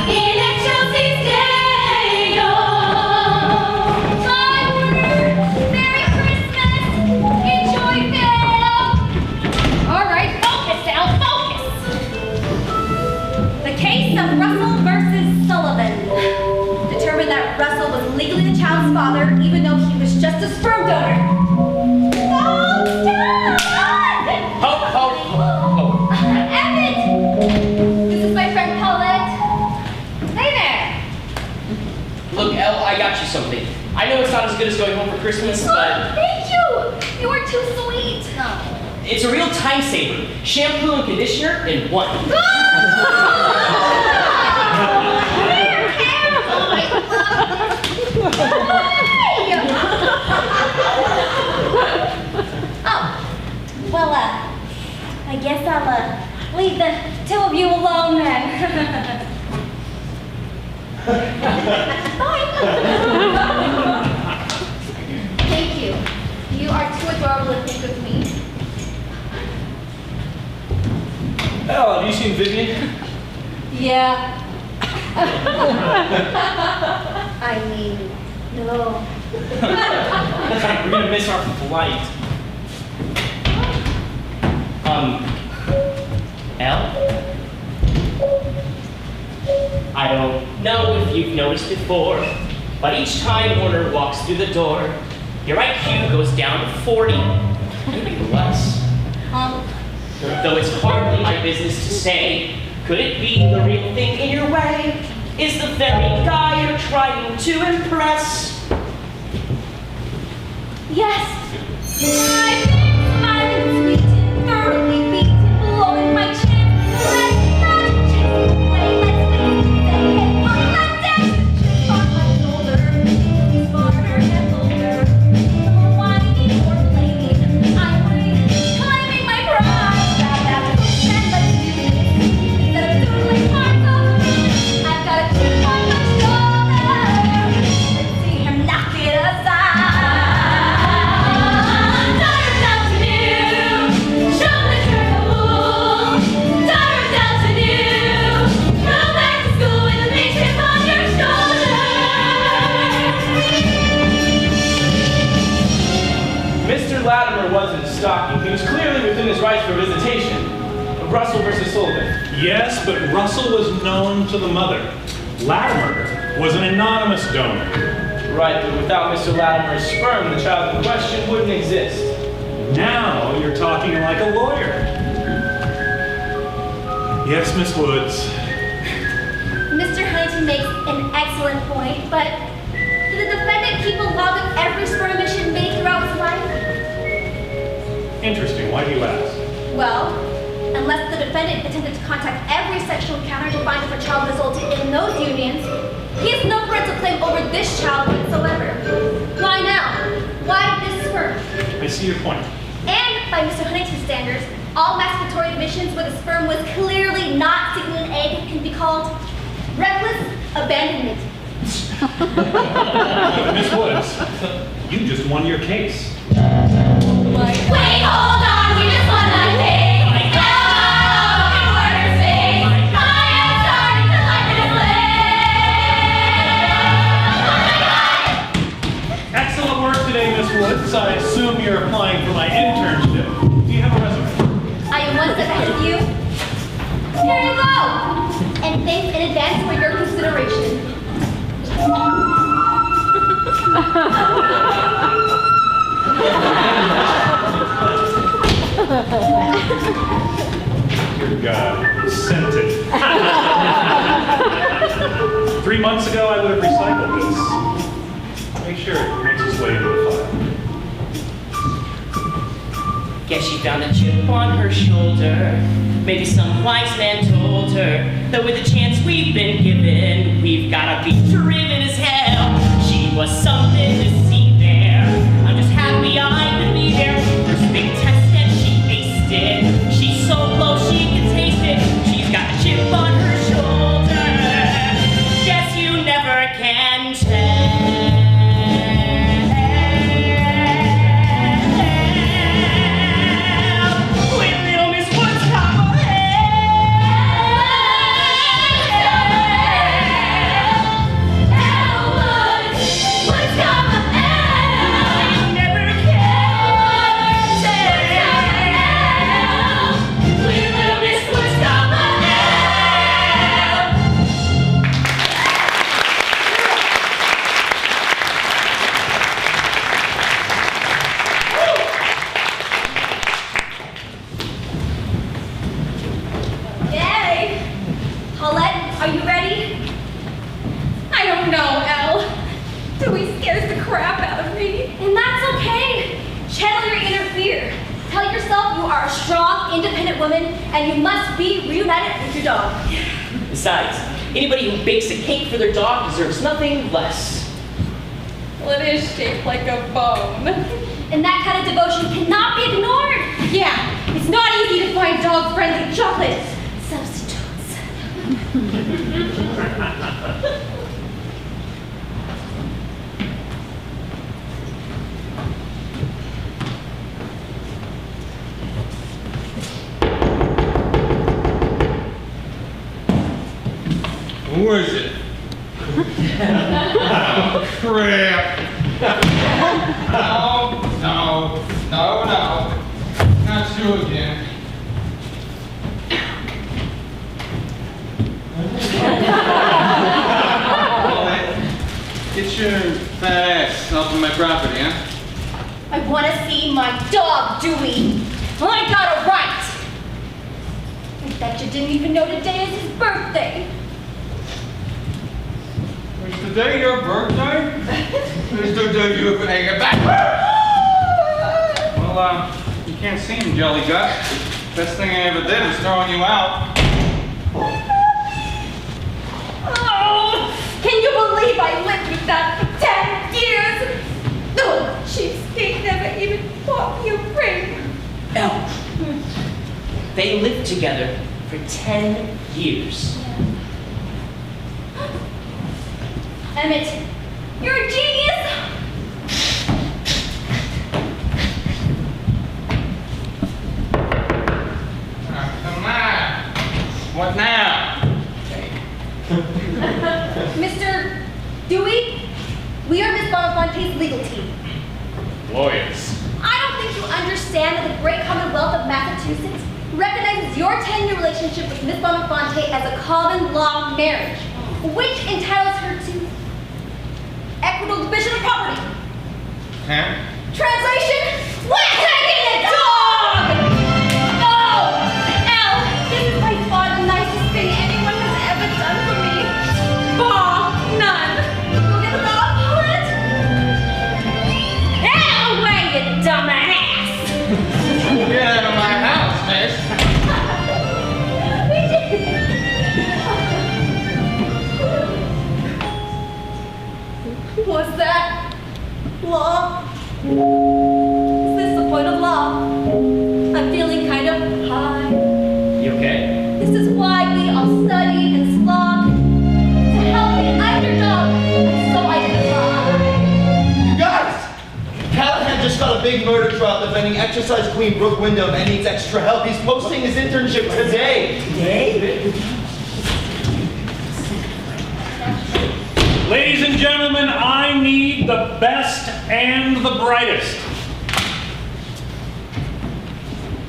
In a Chelsea's day, oh. Merry Christmas! Enjoy Phil! All right, focus, Al, focus! The case of Russell versus Sullivan determined that Russell was legally the child's father, even though he was just a sperm donor. Oh, stop! Ho, ho, ho, ho. Emmett! This is my friend Paulette. Hey there! Look, Elle, I got you something. I know it's not as good as going home for Christmas, Oh, but thank you! You are too sweet. it's a real time saver. Shampoo and conditioner in one. Well, I guess I'll leave the two of you alone then. Bye. Thank you. You are too adorable to think of me. Elle, have you seen Vivian? Yeah. I mean, no. We're gonna miss our flight. Elle? I don't know if you've noticed before, but each time Warner walks through the door, your IQ goes down to 40, maybe less. Though it's hardly my business to say, could it be the real thing in your way? Is the very guy you're trying to impress? Yes. I've been smiling, sweet, and thoroughly beaten, blowing my chance. Let's not chase away. Let's face it, the head on my desk, chip on my shoulder. Smarter and bolder. No whining or blaming. I'm claiming my pride. That's and let's do this. Instead of doodling parts of me, I've got a chip on my shoulder. Let's see him knock it aside. Mr. Latimer wasn't stalking. He was clearly within his rights for visitation. Russell versus Sullivan. Yes, but Russell was known to the mother. Latimer was an anonymous donor. Right, but without Mr. Latimer's sperm, the child in question wouldn't exist. Now you're talking like a lawyer. Yes, Miss Woods. Mr. Huntington makes an excellent point, but did the defendant keep a log of every sperm emission made throughout his life? Interesting. Why do you ask? Well, unless the defendant attempted to contact every sexual encounter to find if a child resulted in those unions, he has no parental claim over this child whatsoever. Why now? Why this sperm? I see your point. And by Mr. Huntington's standards, all masturbatory emissions where the sperm was clearly not signaling an egg can be called reckless abandonment. Miss Woods, you just won your case. Wait, hold on, we just won that case. Excellent work today, Miss Woods. I assume you're applying for my internship. months ago, I would have recycled this. Make sure it makes its way into the file. Guess she found a chip on her shoulder. Maybe some wise man told her that with the chance we've been given, we've gotta be driven as hell. She was something to see there. I'm just happy I could be there. First big test and she aced it. She's so close she can taste it. She's got a chip on her shoulder. Guess you never can tell. And you must be reunited with your dog. Besides, anybody who bakes a cake for their dog deserves nothing less. Well, it is shaped like a bone. And that kind of devotion cannot be ignored. Yeah, it's not easy to find dog-friendly chocolate substitutes. Who is it? Oh, crap. No. Not you again. Get your fat ass off of my property, huh? I want to see my dog, Dewey. I got a right. I bet you didn't even know today is his birthday. Is today your birthday? Is today you can hang it back? Well, you can't see him, Jelly Gut. Best thing I ever did was throwing you out. Oh, can you believe I lived with that for 10 years? No, cheapskate never even bought me a ring. Elle. They lived together for 10 years. Emmett, you're a genius! Come on. What now? Mr. Dewey, we are Miss Bonafonte's legal team. Lawyers. I don't think you understand that the great Commonwealth of Massachusetts recognizes your 10-year relationship with Miss Bonafonte as a common law marriage, which entitles her to equitable division of property. Huh? Translation, we're taking the dog! Oh, Elle, this is by far the nicest thing anyone has ever done for me. Bar none. Go get the dog, Poet. Out of the way, you dumbass! Get out of my house, miss. What's that? Law? Is this the point of law? I'm feeling kind of high. You okay? This is why we all study and slog to help the underdog and so identify. You guys! Callahan just got a big murder trial defending exercise queen Brooke Wyndham and needs extra help. He's posting his internship today. Ladies and gentlemen, I need the best and the brightest.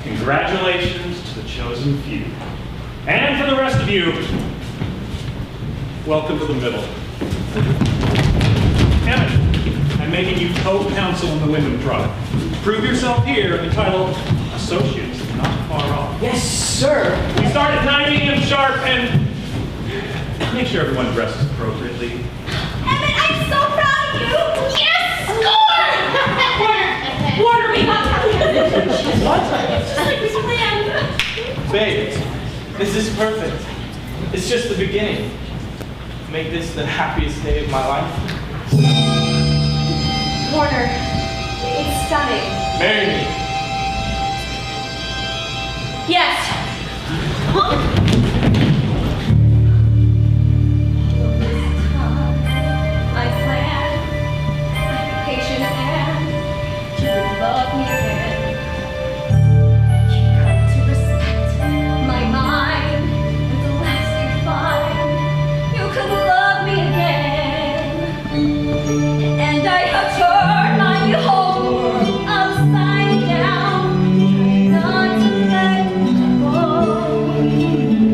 Congratulations to the chosen few. And for the rest of you, welcome to the middle. Emmett, I'm making you co-counsel in the Wyndham trial. Prove yourself here and the title Associates not far off. Yes, sir. We start at 9 a.m. sharp and Make sure everyone dresses appropriately. Emmett, I'm so proud of you! Yes! Score! What are we not Just like we planned. Babe, this is perfect. It's just the beginning. Make this the happiest day of my life. Warner, it's stunning. Marry me. Yes. I planned, I'm patient and you would love me again. You come to respect my mind with the last you find. You could love me again. And I have turned my whole world upside down, trying not to let you go.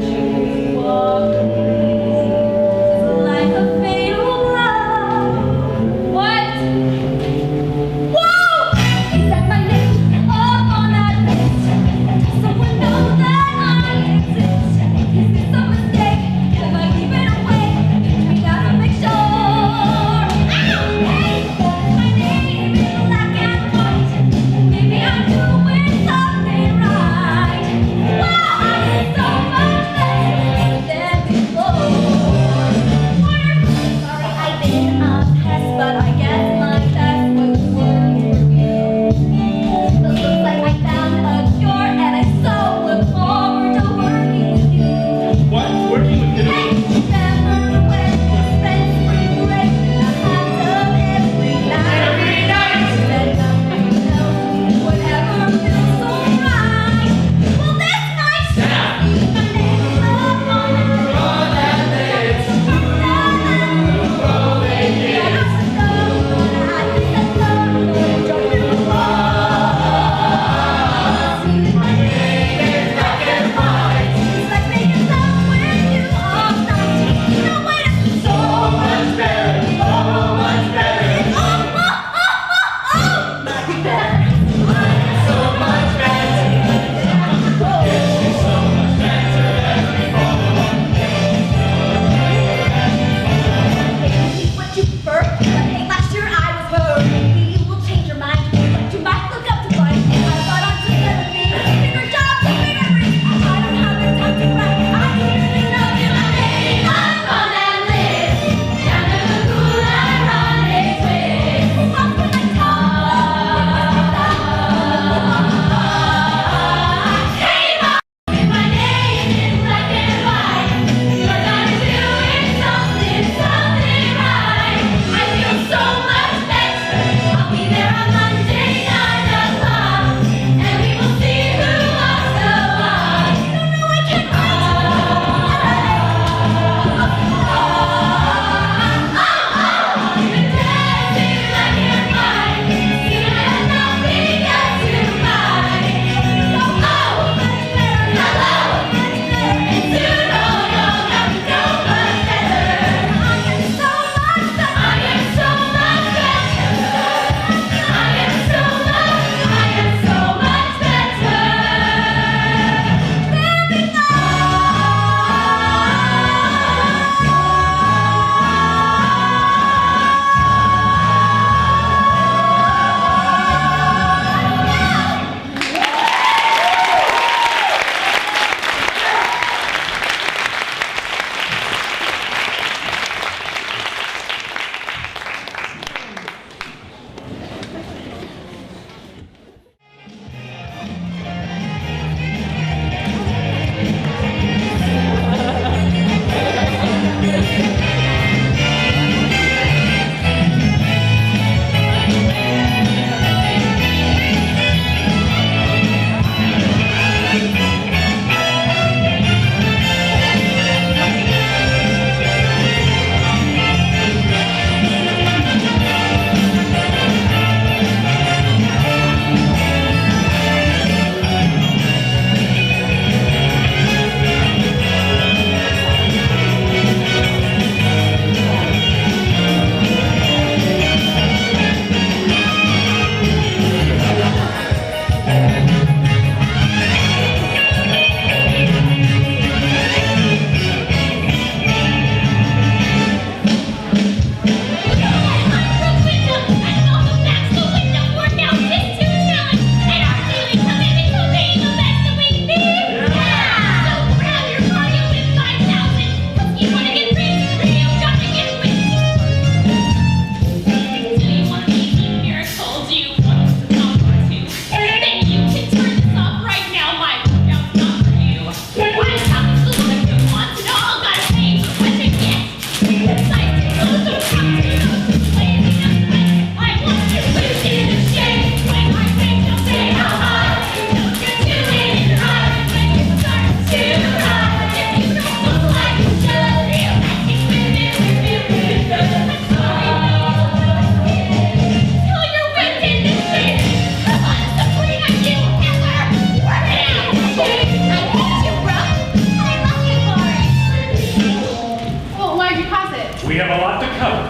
We have a lot to cover.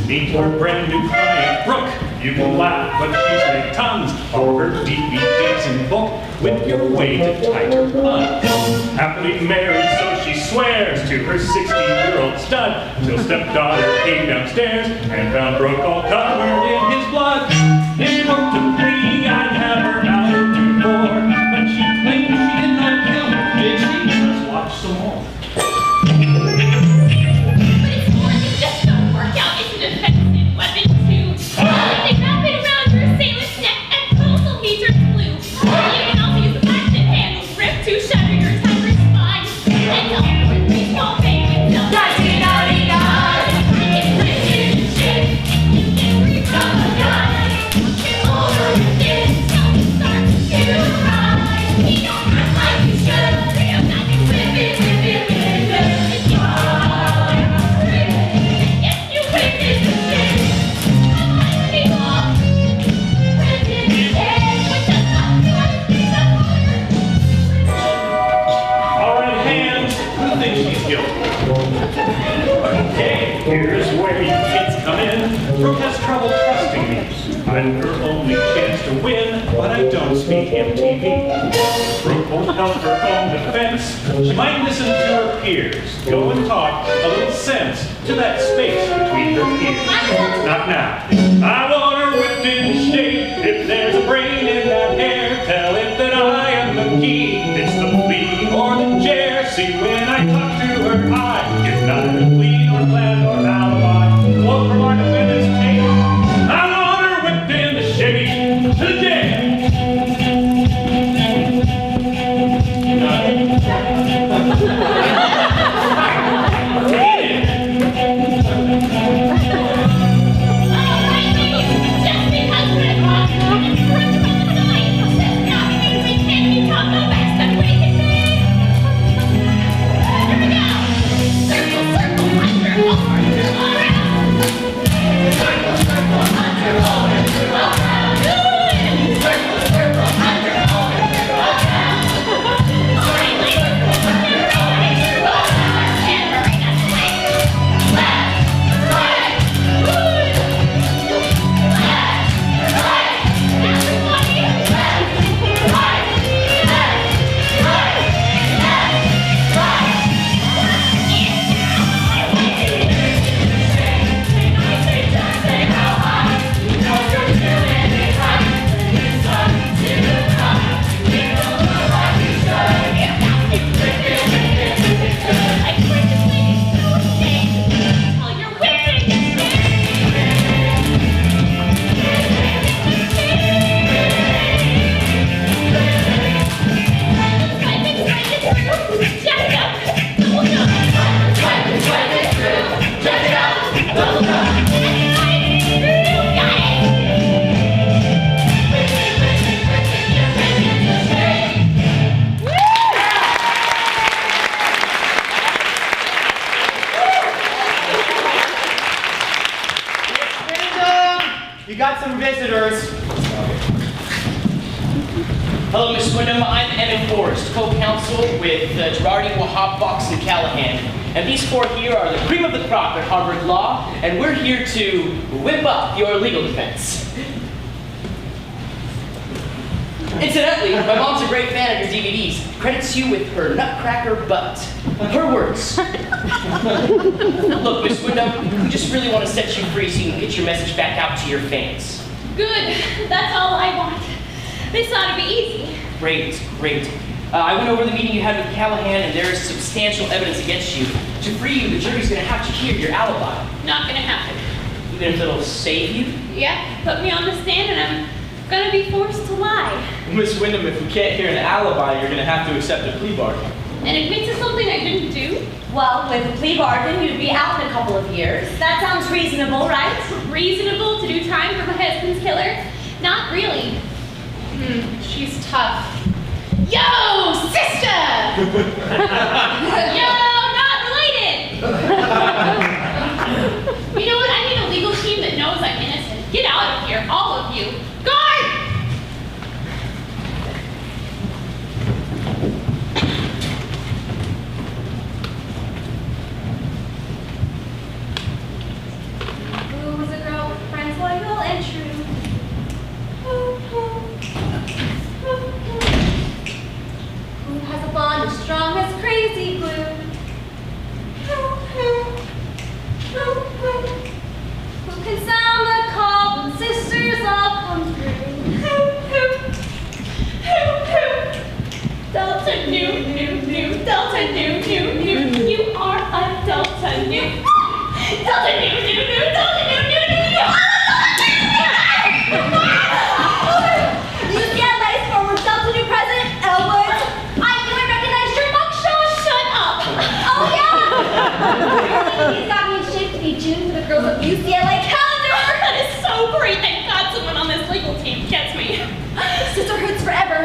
Meet our brand new client, Brooke. You can laugh, but she's made tons of her DVDs in bulk with your way to tighter buns. Happily married, so she swears to her 60-year-old stud, till stepdaughter came downstairs and found Brooke all covered in his blood. In court to plea, I'd have her out or two more, but she claimed she did not kill him, did she? Let's watch some more. But it's more than just a workout, it's an offensive weapon too. They wrap it around your assailant's neck and pull till he turns blue. You can also use the plastic handles ripped to shatter your tiger's spine. And tell for 3 small babies till 1999. It's written in shit, you can read from a gun. Over with this till he starts to rise. He don't act like he should, real nothing with it. It's yours. Yes, you witness the shit. All right, hands. Who thinks she's guilty? Okay, here's where you kids come in. Brooke has trouble trusting me. I'm her only chance to win, but I don't speak MTV. Brooke won't help her own defense. She might listen to her peers. Go and talk a little sense to that space between her ears. Not now. I want her whipped in shape. If there's a brain in that hair, tell it that I am the key. It's the plea or the chair. See, when I talk to her, I give neither plea nor plan nor alibi. Quote from our defendant's tape. I want her whipped in the shade to the jail. You got some visitors. Hello, Miss Wyndham. I'm Emmett Forrest, co-counsel with Girardi, Wahab, Fox, and Callahan. And these 4 here are the cream of the crop at Harvard Law, and we're here to whip up your legal defense. Incidentally, my mom's a great fan of your DVDs. Credits you with her nutcracker butt. Her words. Look, Miss Wyndham, we just really want to set you free so you can get your message back out to your fans. Good. That's all I want. This ought to be easy. Great, great. I went over the meeting you had with Callahan, and there is substantial evidence against you. To free you, the jury's going to have to hear your alibi. Not gonna happen. Even if it'll save you? Yeah, put me on the stand and I'm gonna be forced to lie. Miss Wyndham, if we can't hear an alibi, you're going to have to accept a plea bargain. And admit to something I didn't do? Well, with a plea bargain, you'd be out in a couple of years. That sounds reasonable, right? Reasonable to do time for my husband's killer? Not really. She's tough. Yo, sister! Yo, not related! You know what? I need a legal team that knows I'm innocent. Get out of here, all of you. Guard! Delta New, Delta New. UCLA's former Delta New president, Elwood. I knew I recognized your mugshot. Shut up. Oh, yeah. He's got me in shape to be June for the girls of UCLA calendar. That is so great. Thank God someone on this legal team gets me. Sisterhood's forever.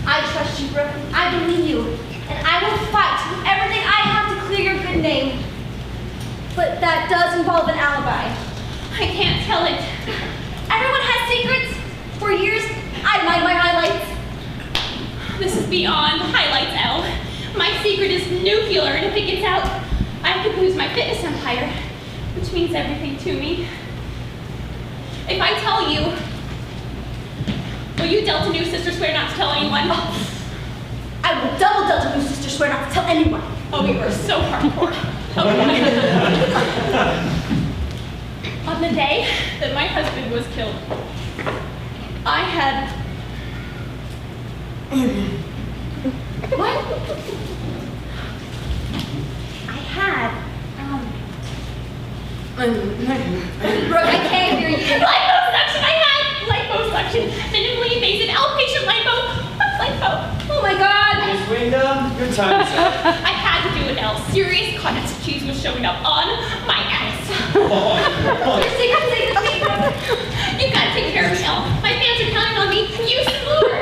I trust you, Brooke. I believe you. And I will fight with everything I have to clear your good name. But that does involve an alibi. I can't tell it. Everyone has secrets. For years, I mind my highlights. This is beyond highlights, Elle. My secret is nuclear, and if it gets out, I could lose my fitness empire, which means everything to me. If I tell you, will you Delta Nu sister swear not to tell anyone? I will double Delta Nu sister swear not to tell anyone. Oh, you are so hardcore. Okay. On the day that my husband was killed, I had... What? I had, Brooke, I can't hear you. Liposuction! I had liposuction. Minimally invasive outpatient lipo. Oh my God. Miss Wyndham, your time is up. I had to do it, Elle. Serious cottage cheese was showing up on my ass. Your secret. You gotta take care of me, Elle. My fans are counting on me. Use some more.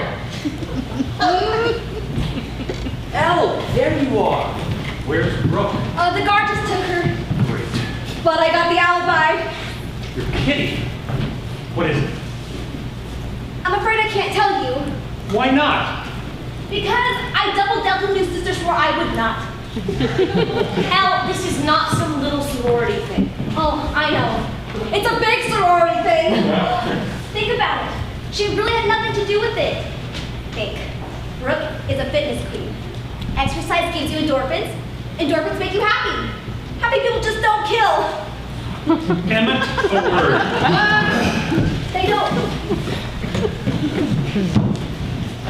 Elle, there you are. Where's Brooke? The guard just took her. Great. But I got the alibi. You're kidding. What is it? I'm afraid I can't tell you. Why not? Because I double Delta Nu sister swore I would not. Elle, this is not some little sorority thing. Oh, I know. It's a big sorority thing. Think about it. She really had nothing to do with it. Think. Brooke is a fitness queen. Exercise gives you endorphins. Endorphins make you happy. Happy people just don't kill. Emmett, a word. They don't.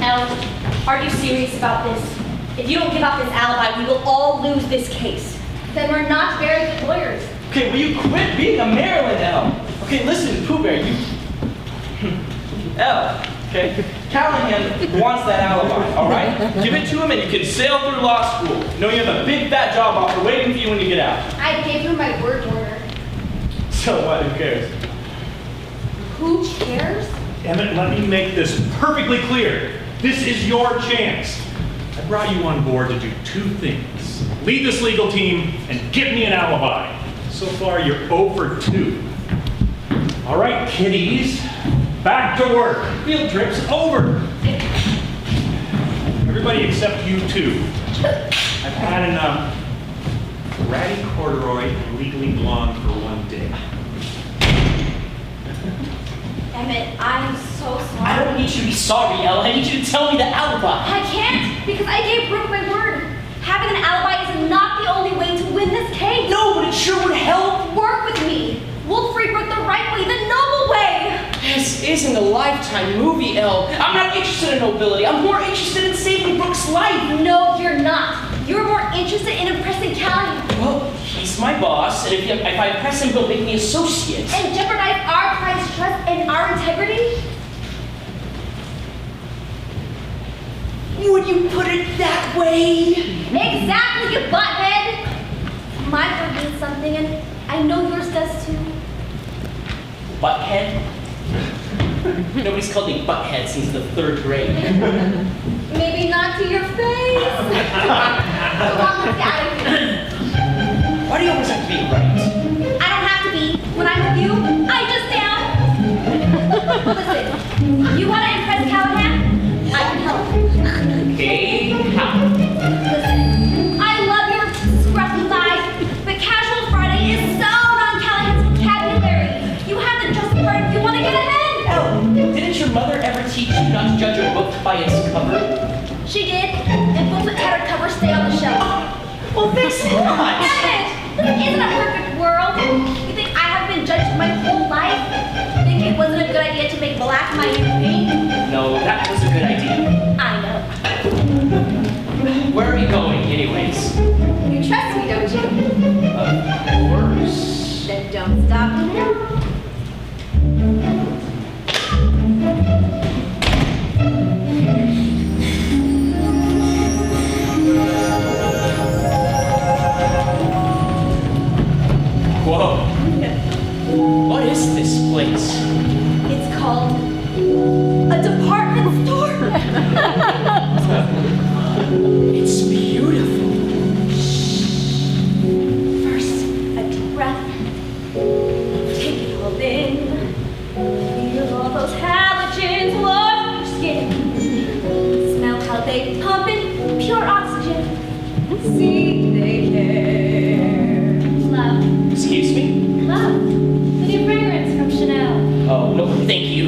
Elle, are you serious about this? If you don't give up this alibi, we will all lose this case. Then we're not very good lawyers. Okay, will you quit being a Maryland Elle? Okay, listen, Pooh Bear, you... Elle, okay? Callahan wants that alibi, all right? Give it to him and you can sail through law school. Know you have a big fat job offer waiting for you when you get out. I gave her my word order. So what, who cares? Who cares? Emmett, let me make this perfectly clear. This is your chance. I brought you on board to do two things. Lead this legal team and give me an alibi. So far, you're 0 for 2. All right, kiddies, back to work. Field trip's over. Everybody except you two. I've had enough. Ratty corduroy and legally blonde for one day. Emmett, I'm so sorry. I don't need you to be sorry, Elle. I need you to tell me the alibi. I can't, because I gave Brooke my word. Having an alibi is not the only way to win this case. No, but it sure would help. Work with me. We'll free Brooke the right way, the noble way. This isn't a Lifetime movie, Elle. I'm not interested in nobility. I'm more interested in saving Brooke's life. No, you're not. You're more interested in impressing Callie. Well, he's my boss, and if I impress him, he'll make me associate. And jeopardize our client's trust and our integrity? Would you put it that way? Exactly, you butthead. My word means something, and I know yours does too. Butthead? Nobody's called me butthead since the 3rd grade. Maybe not to your face. Come on, let's get out of here. Why do you always have to be right? I don't have to be. When I'm with you, I just am. Listen, you want to impress Callahan? I can help. Okay, how? Listen, I love your scruffy thighs, but Casual Friday is so non-Callahan's vocabulary. You have to dress the part if you want to get ahead. Oh, didn't your mother ever teach you not to judge a book by its cover? She did, and books with tattered covers stay on the shelf. Well, thanks a lot. Emmett, this isn't a perfect world. You think I have been judged my whole life? Think it wasn't a good idea to make black my new pink? No, that was a good idea. I know. Where are we going, anyways? You trust me, don't you? Of course. Whoa. What is this place? It's called a department store. It's beautiful. First, a deep breath. Take it all in. Feel all those halogens warm your skin. Smell how they pump in pure oxygen. See they care. Love. Excuse me? Love. The new fragrance from Chanel. Oh, no, thank you.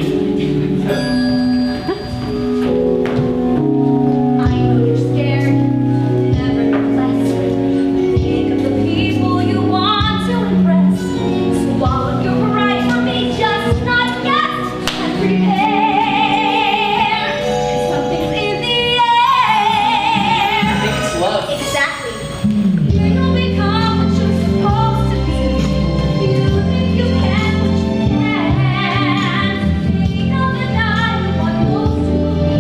I know you're scared. Nevertheless, think of the people you want to impress. Swallow your pride for me, just not yet. And prepare. Something's in the air. I think it's love. Exactly. You'll become what you're supposed to be. You think you can, but you can't. Think of the night you want most to be.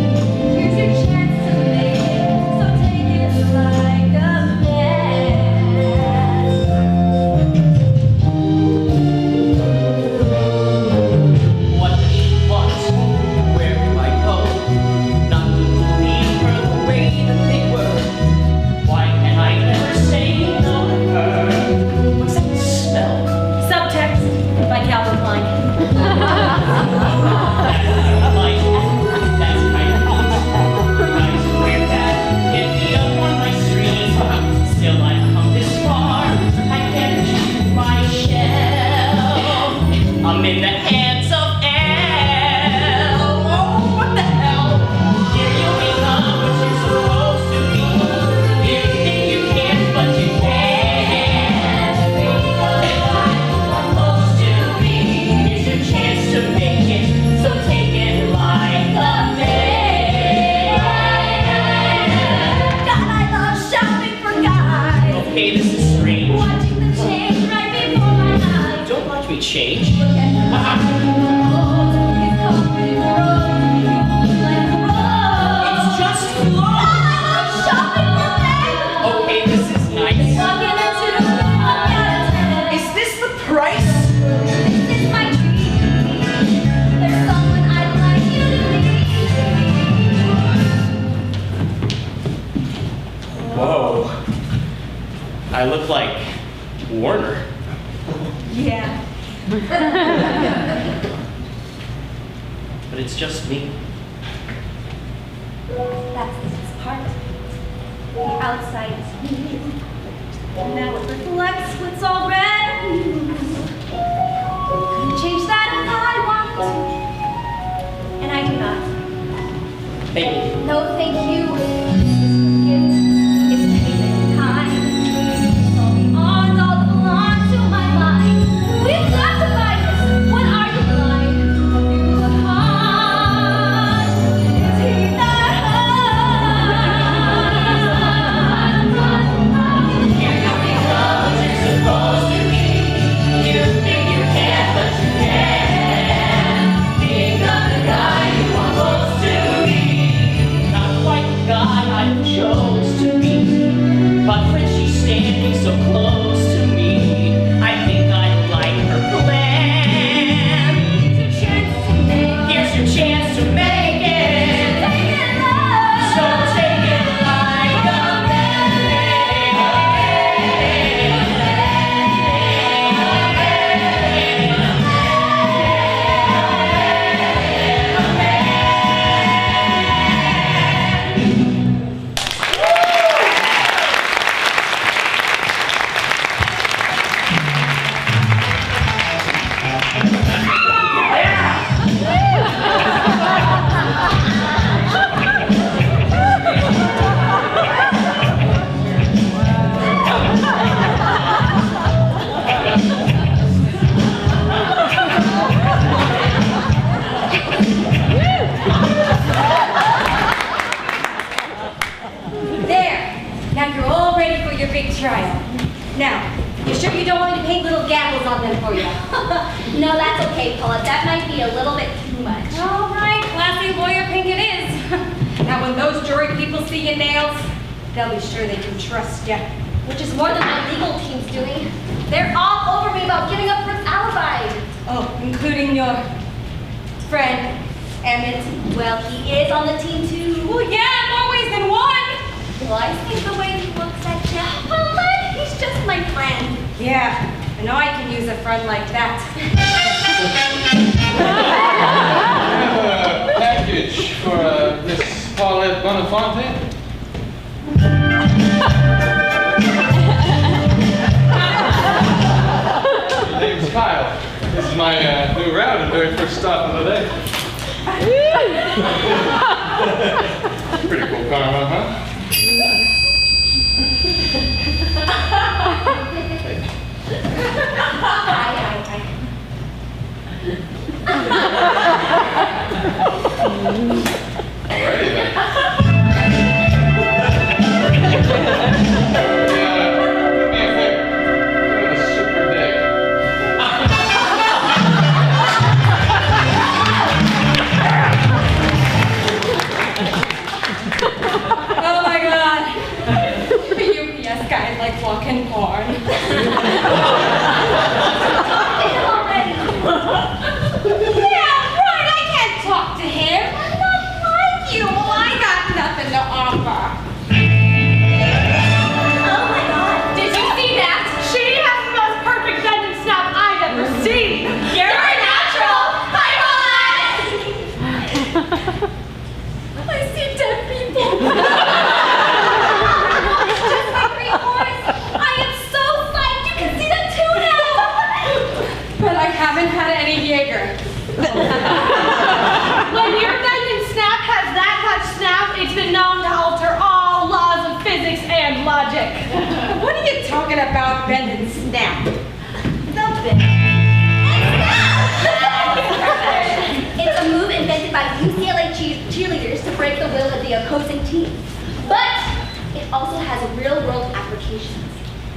Here's your chance to make it, so take it like a What does she want? Where do I go? Not to believe her the way that they were. Why can I never say no to her? What's that smell? Subtext by Calvin Klein. Like, that's kind of neat. I swear that hit me up on my street. Still, I've come this far. I can't shoot my shell. I'm in the hands of hell. Oh, what the hell? Here you become what you're supposed to be. You think you can, but you can't. Supposed to be. Here's your chance to make it, so take it like a man. God, I love shopping for guys. Okay, this is strange. Watching them change right before my eyes. Don't watch me change. Look at the It's covered in roses, like a rose. It's just God, I love shopping for men. Okay, this is nice. Walking into the market. Is this the price? This is my dream. There's someone I'd like you to meet. Whoa. I look like Warner. Yeah. But it's just me. That's this part. The outside is you. Now it reflects what's already you. Couldn't change that if I wanted to. And I do not. Thank you. No, thank you. This is a gift. It's payment in kind. It's all beyond all that belongs to my mind. We've got to buy this. What are you blind? You look hot. Is he not hot? Here you become what you're supposed to be. You think you can, but you can't. Think of the guy you want most to be. Not quite the guy I chose to be. But when she's standing so close to me, I think I like her plan. Here's your chance to make Here's your chance to make it. Take it love. So take it like a Now, you sure you don't want me to paint little gapples on them for you? No, that's okay, Paula. That might be a little bit too much. All right, classy lawyer pink it is. Now, when those jury people see your nails, they'll be sure they can trust you. Which is more than my legal team's doing. They're all over me about your friend, Emmett? Well, he is on the team too. Well, yeah, more ways than one. Well, I see the way he looks at you. Well, look, he's just my friend. Yeah, I know I can use a friend like that. A package for Miss Paulette Bonafante. My name's Kyle. This is my new route and very first stop of the day. Pretty cool car, huh? Alrighty then. Do me a favor. Go to the super dig. Oh my god. The UPS guy is like walking porn. Yeah, right, I can't talk to him. I'm not like you. Well, I got nothing to offer. Oh my god. Did you see that? She has the most perfect bend and snap I've ever seen. You're a natural. Hi, I see dead people. Just like three horse. I am so psyched. You can see them too now. But I haven't had any Jaeger. When your bend and snap has that much snap, it's been known to alter all laws of physics and logic. What are you talking about, bend and snap? The bend. It's a move invented by UCLA cheerleaders to break the will of the opposing team. But it also has real-world applications.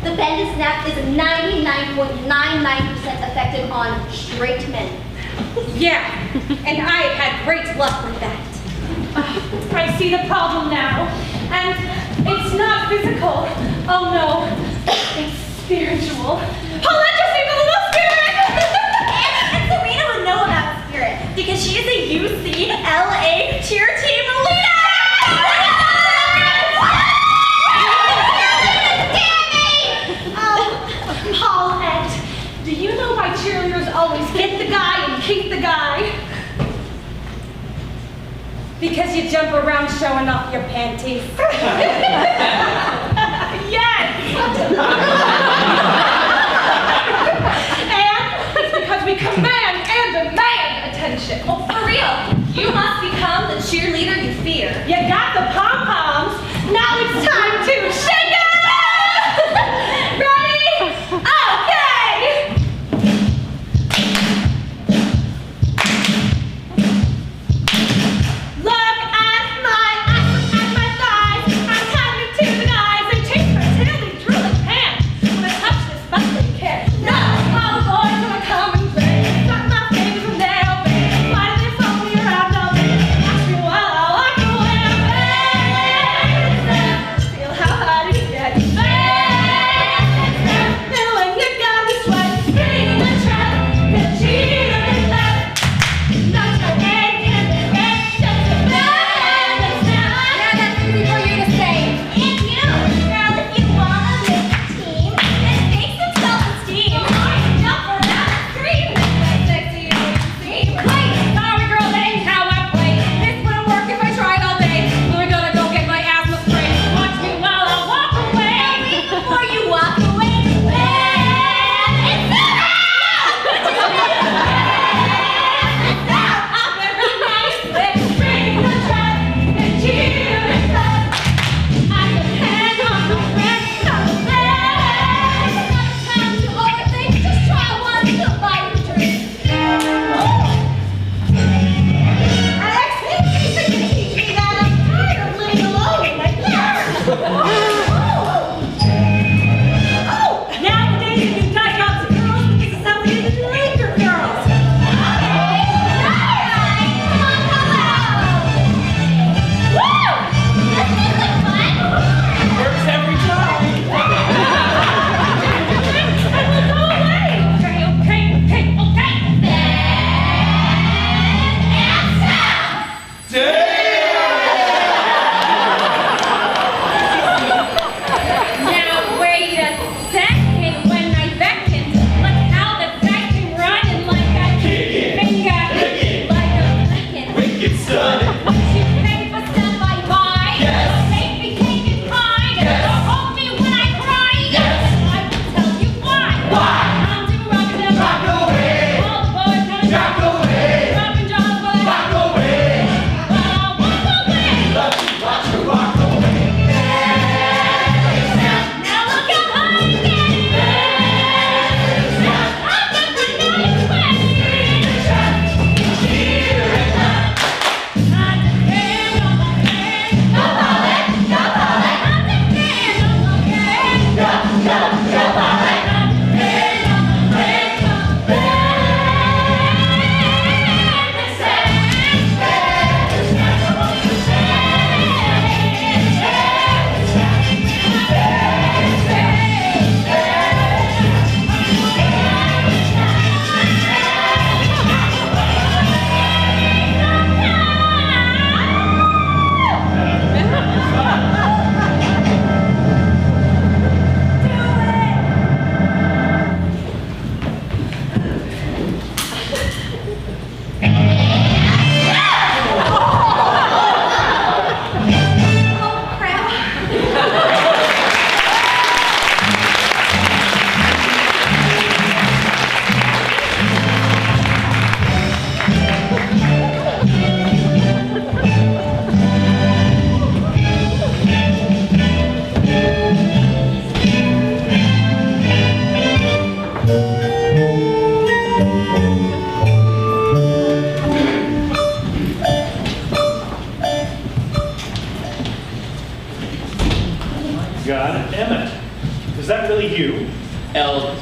The bend and snap is 99.99% effective on straight men. Yeah, and I've had great luck with that. I see the problem now. And it's not physical. Oh no, it's spiritual. Paulette just seemed a little spirit! And Serena would know about spirit because she is a UCLA cheer team leader! Oh, Paulette, do you know why cheerleaders always get the guy and keep the guy? Because you jump around showing off your panties. Yes! And it's because we command and demand attention. Well, for real, you must become the cheerleader you fear. You got the pom-poms, now it's time to shake it! Ready? Okay! Look at my ass and my thighs. I'm coming to the guys. They chase my tail, they drooling pants. When I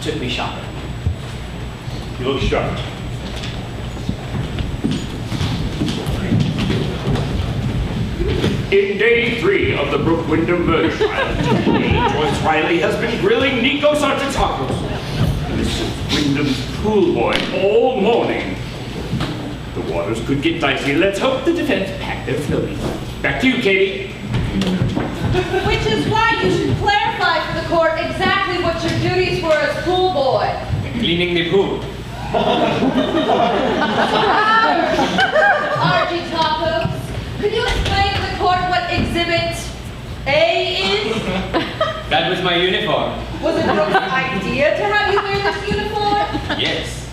took me shopping. You look sharp. In day 3 of the Brooke Wyndham murder trial, Joyce Riley has been grilling Nico Sartatacos, Mrs. Wyndham's pool boy, all morning. The waters could get dicey. Let's hope the defense packed their Philly. Back to you, Katie. Which is why you should clarify for the court exactly what your duties were as pool boy. Cleaning the pool. RG Tacos, could you explain to the court what Exhibit A is? That was my uniform. Was it Brooke's idea to have you wear this uniform? Yes.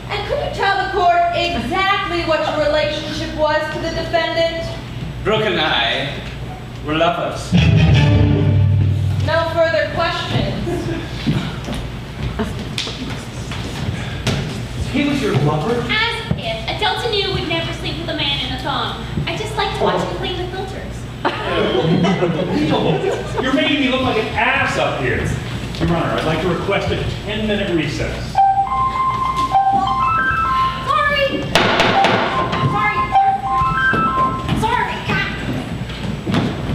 And could you tell the court exactly what your relationship was to the defendant? Brooke and I were lovers. No further questions. He was your lover? As if a Delta Nu would never sleep with a man in a thong. I just like to watch him clean the filters. You're making me look like an ass up here. Your Honor, I'd like to request a 10-minute recess. Sorry.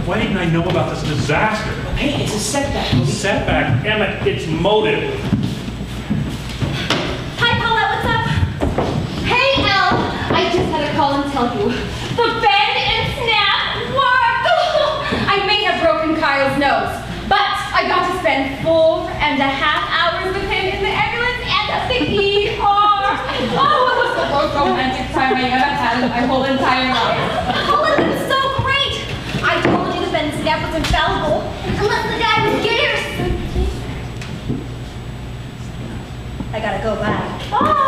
Why didn't I know about this disaster? Hey, it's a setback. Setback? Emmett, it's motive. Hi, Paulette, what's up? Hey, Elle, I just had to call and tell you. The bend and snap worked! I may have broken Kyle's nose, but I got to spend 4.5 hours with him in the ambulance and at the ER. Oh, it was the most romantic time I ever had in my whole entire life. Paulette, it was so great! I told you the bend and snap was infallible, unless the guy was Gators. I gotta go back. Bye!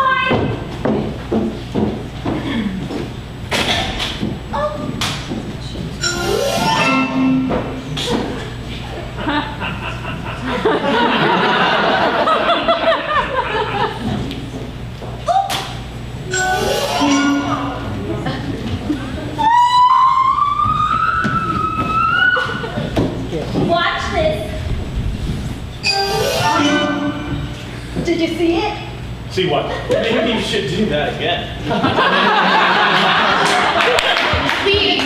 Watch this. Did you see it? See what? Maybe you should do that again. Please.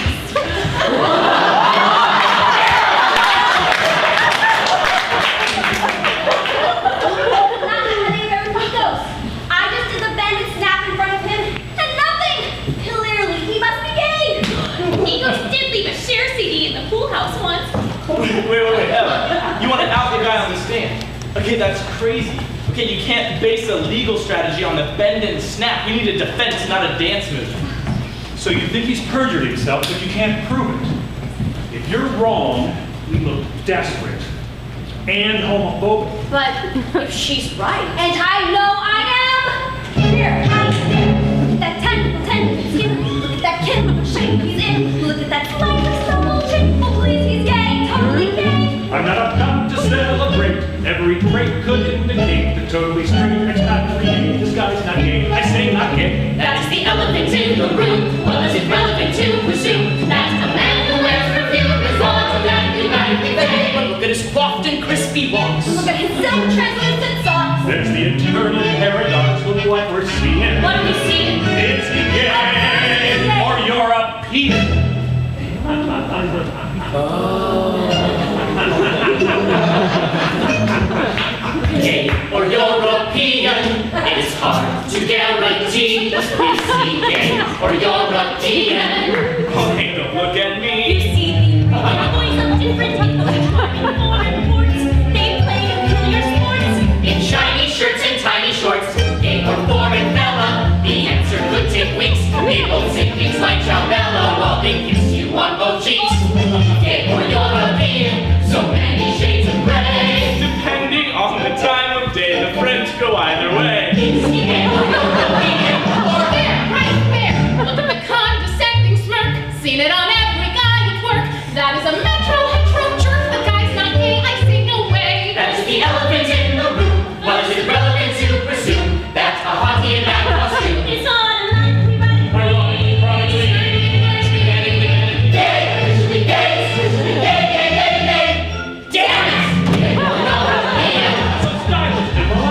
I just did the bend and snap in front of him, and nothing! Clearly, he must be gay! Nico did leave a share CD in the pool house once. Wait, Ella. You want to out the guy on the stand? Okay, that's crazy. Okay, you can't base a legal strategy on the bend and snap. You need a defense, not a dance move. So you think he's perjured himself, but you can't prove it. If you're wrong, we look desperate and homophobic. But if she's right, and I know I am, here, right there. Look at that tentacle skin. Look at that chemical shape he's in. Look at that slightly supple chin. Oh, please, he's gay, totally gay. I'm not about to celebrate. Every trait could indicate the totally straight expatriate. This guy's not gay. I say not gay. That is the elephant in the room. Well, is it relevant to presume that a man who wears perfume is automatically gay? But look at his soft and crispy walks. Look at his silk translucent socks. There's the eternal paradox. Look what we're seeing. What are we seeing? It's gay, or you're a penis. Gay or European, it is hard to guarantee. Is he gay or European? Oh, hey, don't look at You me. see, the boys of different people charming foreign ports. They play peculiar sports in shiny shirts and tiny shorts. Gay or foreign fella, the answer could take weeks. They both sing things like Ciao while they kiss you on both cheeks. Gay or European, so many shades of gray. Depending on the time of day, the French go either way. Is he gay or European? Or there, right there. Look at the condescending smirk. Seen it on every guy at work. That is a metro hetero jerk. The guy's not gay, I say no way. That's the elephant in the room. What is it relevant to presume? That's a hottie in that costume. It's automatically Ironically, chronically, Gay, officially gay, officially gay, gay, gay, gay. Damn it! Gay or European. so stylish, divine.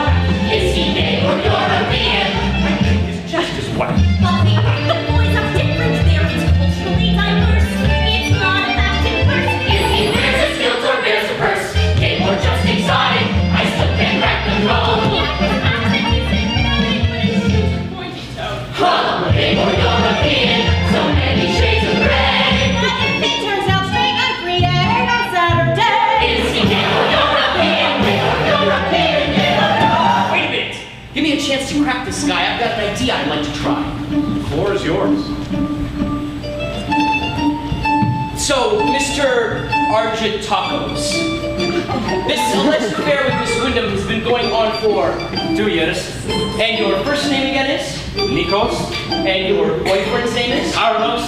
a chance to crack this guy, I've got an idea I'd like to try. The floor is yours. So, Mr. Argent Tacos, this alleged affair with Miss Wyndham has been going on for 2 years. And your first name again is? Nikos? And your boyfriend's name is? Carlos?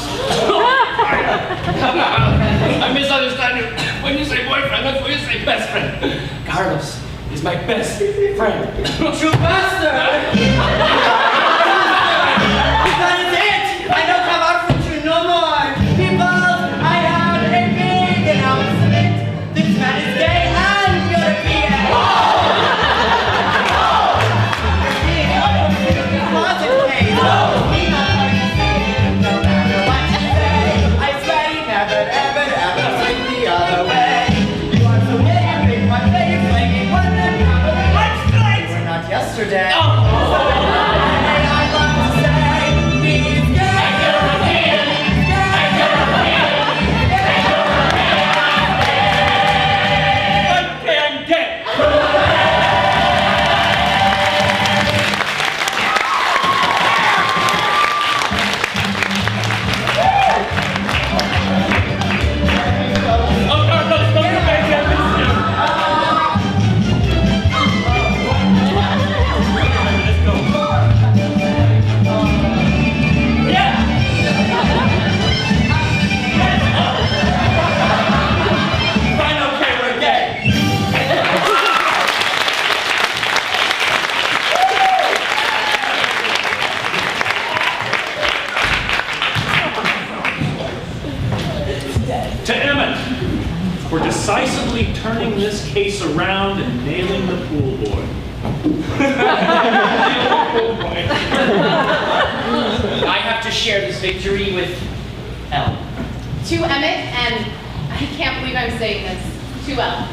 I misunderstand you. When you say boyfriend, that's when you say best friend. Carlos is my best friend. You bastard! That is it! I don't come out from you no more! People, I have a big announcement! This man is gay and European! Closet case! He not participating no matter what you say! I swear he never, ever, ever swing the other way! You are so big and big, my face, flaming one and cover the much night! We're not yesterday! And I want to say, he's gay! Okay, I'm gay. Oh, Carlos, don't come back here. I miss you. Let's go. Yeah. Fine, okay, we're gay. To Emmett, for decisively turning this case around and nailing the pool boy. I have to share this victory with Elle. To Emmett, and I can't believe I'm saying this, to Elle.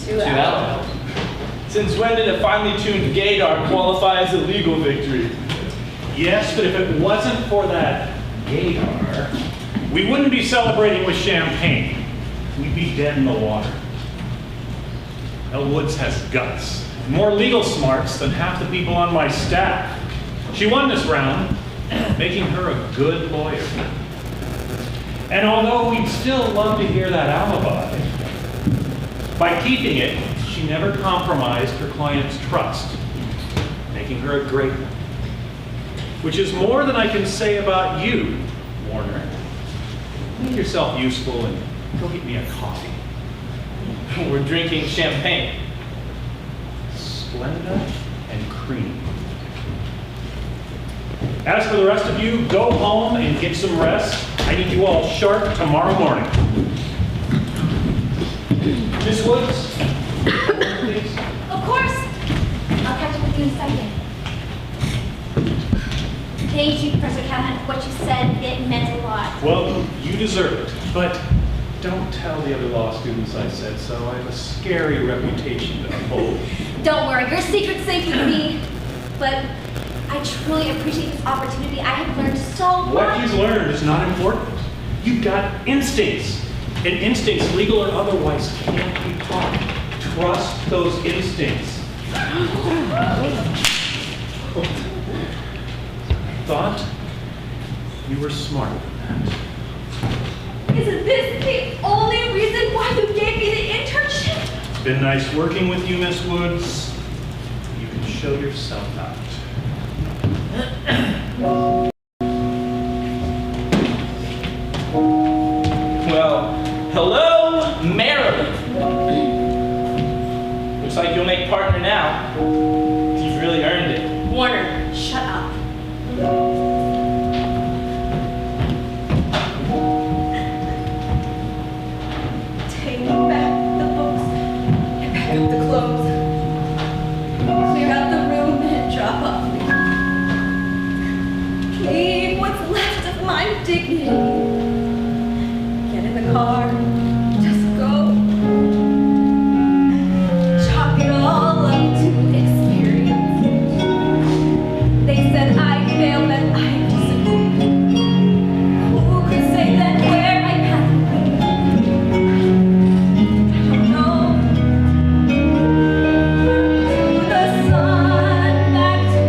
To Elle. Since when did a finely tuned gaydar qualify as a legal victory? Yes, but if it wasn't for that gaydar, we wouldn't be celebrating with champagne. We'd be dead in the water. Elle Woods has guts, more legal smarts than half the people on my staff. She won this round, making her a good lawyer. And although we'd still love to hear that alibi, by keeping it, she never compromised her client's trust, making her a great one. Which is more than I can say about you, Warner. Make yourself useful and go get me a coffee. We're drinking champagne. Splenda and cream. As for the rest of you, go home and get some rest. I need you all sharp tomorrow morning. Miss Woods, please. Of course. I'll catch up with you in a second. Thank you, Professor Callahan. What you said, it meant a lot. Well, you deserve it, but don't tell the other law students I said so. I have a scary reputation to uphold. Don't worry, your secret's safe with me. But I truly appreciate this opportunity. I have learned so much. What you've learned is not important. You've got instincts. And instincts, legal or otherwise, can't be taught. Trust those instincts. Thought you were smarter than that. Isn't this the only reason why you gave me the internship? It's been nice working with you, Miss Woods. You can show yourself out. Well, hello, Maryland. Looks like you'll make partner now. You've really earned it. Warner, shut up. Take back the books and pack up the clothes. Clear out the room and drop off me. Leave what's left of my dignity. Get in the car. Just go. Chalk it all up to experience. They said I failed and I disappointed. Who could say that where I haven't been? I don't know. To the sun, back to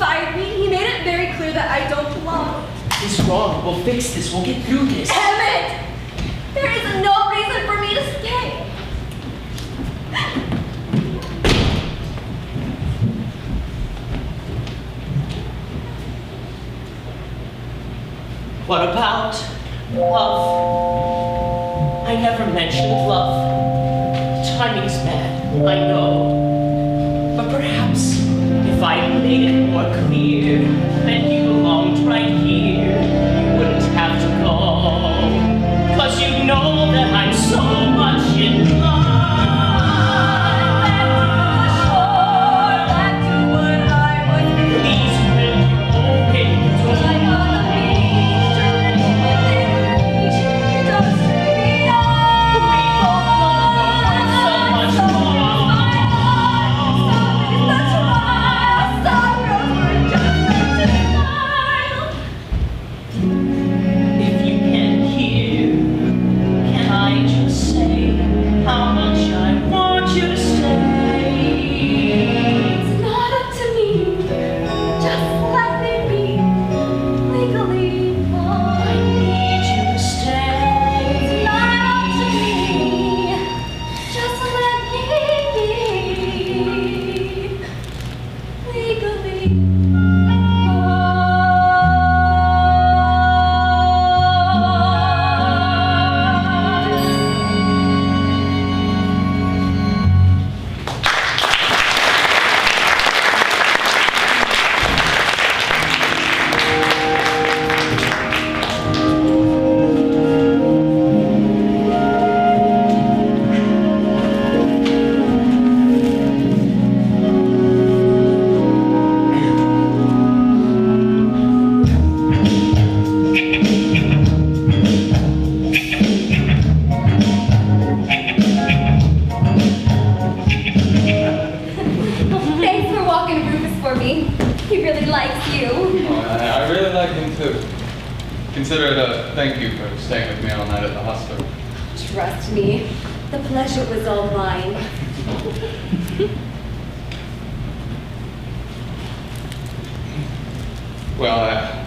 fired me. He made it very clear that I don't belong. He's wrong. We'll fix this. We'll get through this. Damn it! There is no reason for me to stay. What about love? I never mentioned love. Timing's bad, I know. But perhaps if I made it more clear that you belonged right here, you wouldn't have to go. 'Cause you know that I'm so much in love. Back to what I was. Please, will you open the door? Consider it a thank you for staying with me all night at the hospital. Trust me, the pleasure was all mine. Well, I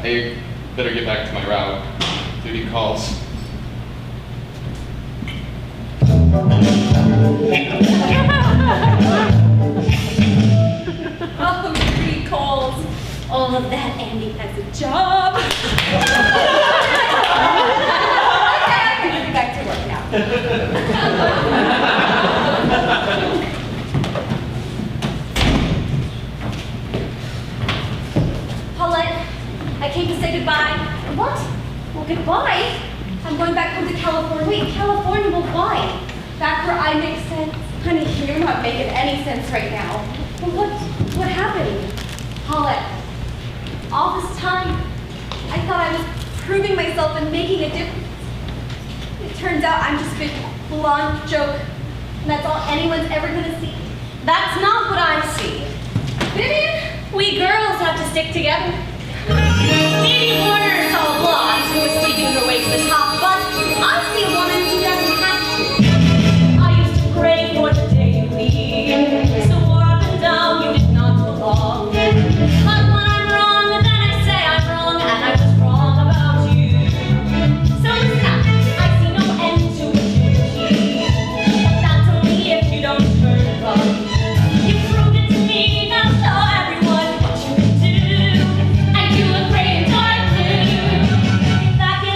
better get back to my route. Duty calls. Oh, pretty calls. All of that, Andy has a job. Okay, I can get back to work now. Paulette, I came to say goodbye. What? Well, goodbye? I'm going back home to California. Wait, California? Well, why? Back where I make sense. Honey, you're not making any sense right now. Well, what happened? Paulette, all this time, I thought I was proving myself and making a difference. It turns out I'm just a big blonde joke, and that's all anyone's ever gonna see. That's not what I see. Vivian? We girls have to stick together. Maybe Warner saw a blonde who was sleeping her way to the top, but I see a woman who doesn't have to. I used to pray for the day you leave, so up and down you did not belong. But when I'm wrong, then I say I'm wrong, and I was wrong about you. So listen up, I see no end to what you achieve, but that's only if you don't turn wrong. You proved it to me, now show everyone what you can do. And you look great in dark blue. Back in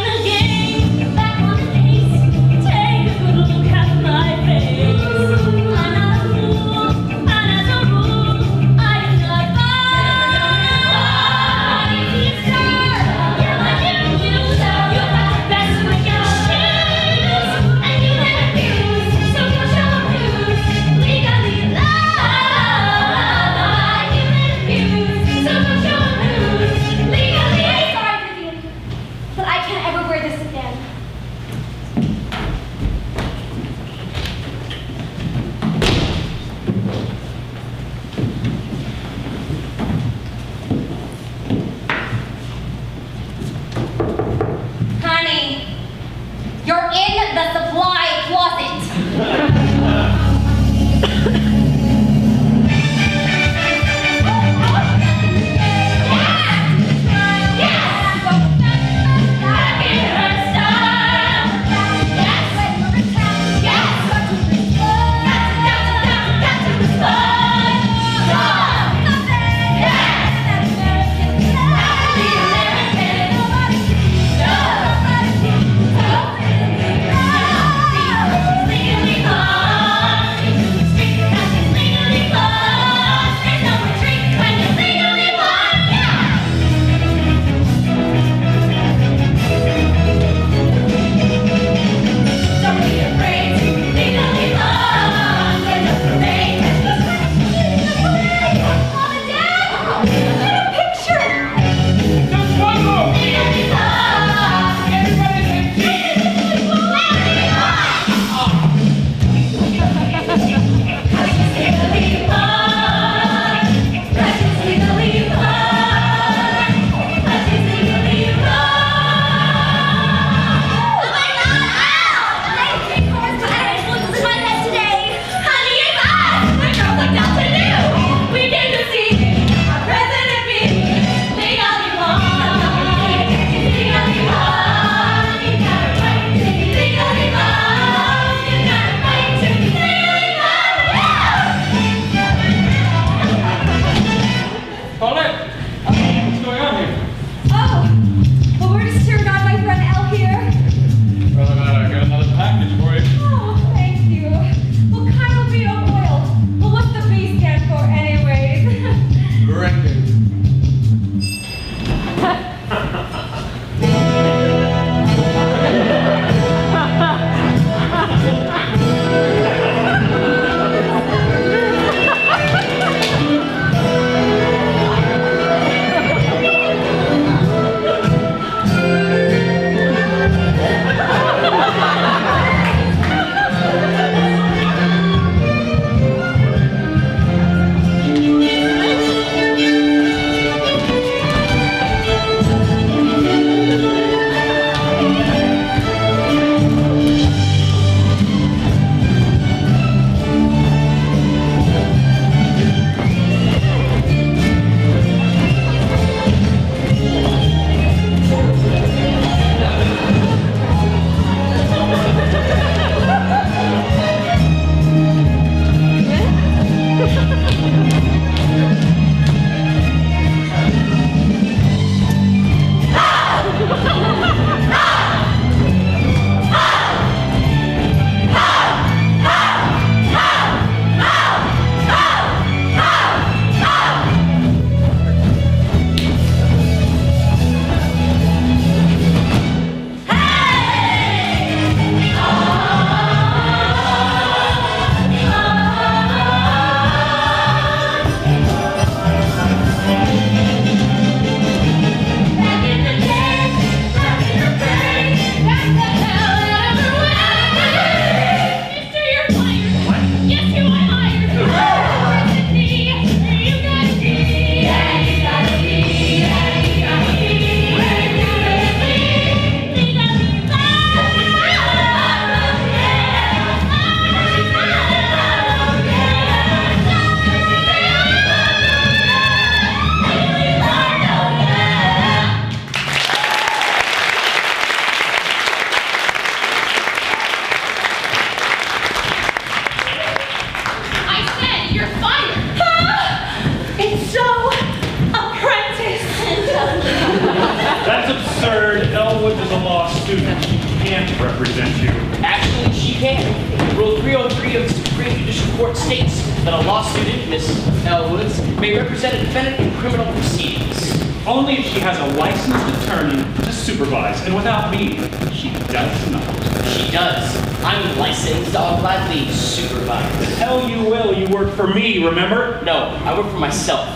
student. She can't represent you. Actually, she can. Rule 303 of the Supreme Judicial Court states that a law student, Miss L. Woods, may represent a defendant in criminal proceedings. Only if she has a licensed attorney to supervise, and without me, she does not. She does. I'm licensed. I'll gladly supervise. Hell you will. You work for me, remember? No, I work for myself.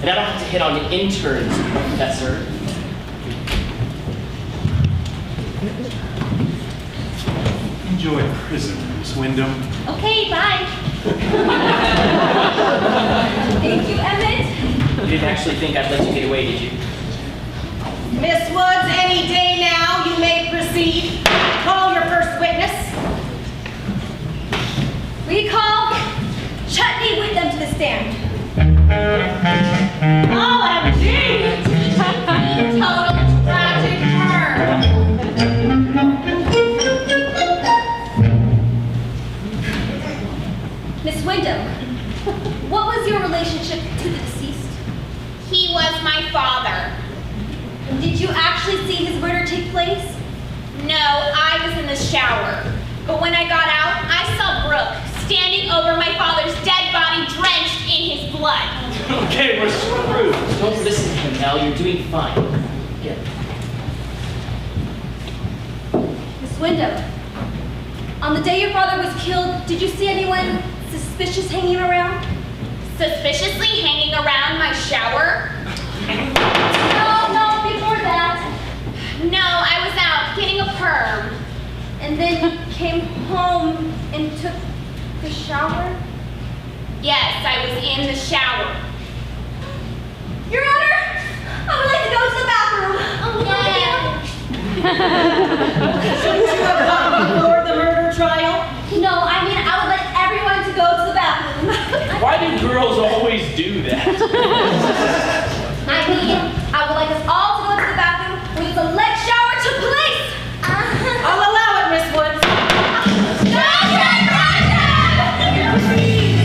And I don't have to hit on interns, Professor. Enjoy prison, Miss Wyndham. Okay, bye. Thank you, Emmett. You didn't actually think I'd let you get away, did you? Miss Woods, any day now, you may proceed. Call your first witness. We call Chutney Wyndham to the stand. OMG! Total tragic murder. Miss Wyndham, what was your relationship to the deceased? He was my father. Did you actually see his murder take place? No, I was in the shower. But when I got out, I saw Brooke standing over my father's dead body drenched in his blood. Okay, we're screwed. Don't listen to him, Mel. You're doing fine. Get it. Miss Wyndham, on the day your father was killed, did you see anyone suspicious hanging around? Suspiciously hanging around my shower? No, before that. No, I was out getting a perm. And then you came home and took the shower? Yes, I was in the shower. Your Honor, I would like to go to the bathroom. Shouldn't you have gone before the murder trial? No, I mean, I would like everyone to go to the bathroom. Why do girls always do that? I mean, I would like us all to go to the bathroom where the leg shower took place. I'll allow it, Miss Woods.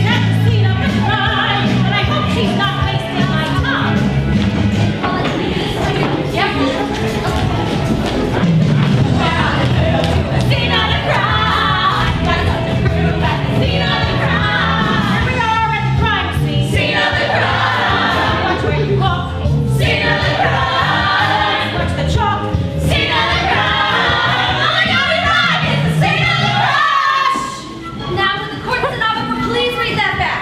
That's the scene of the crime, and I hope she's not wasting my time. Yep. Scene of the crime. Got something to prove at the scene of the crime. We are at the crime scene. Scene of the crime. Watch where you walk. Scene of the crime. Watch the chalk. Scene of the crime. Oh my God, we run! It's the scene of the crime. Now, would the court stenographer please read that back?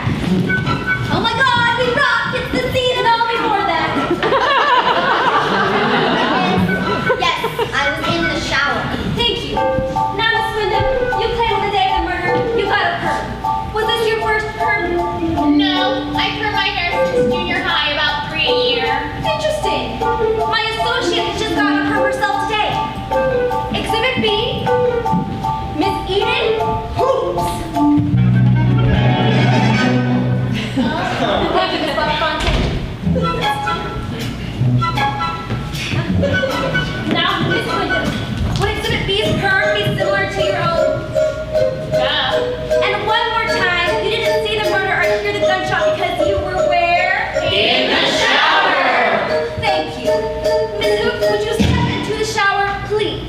Oh my God, we rock! It's the scene and all before that. Yes, I was in the shower. Thank you. Now, Miss Wyndham, you claim the day of the murder you got a perm. Was this your first perm? No, I permed my hair since junior high, about 3 a year. Interesting. My associate has just got a perm herself today. Exhibit B, Miss Eden Hoops. Thank you, Miss Belafonte. Now, Miss Wyndham, would Exhibit B's perm be similar to your own? And one more time, you didn't see the murder or hear the gunshot because you were where? In the shower! Thank you. Miss Hoops, would you step into the shower, please?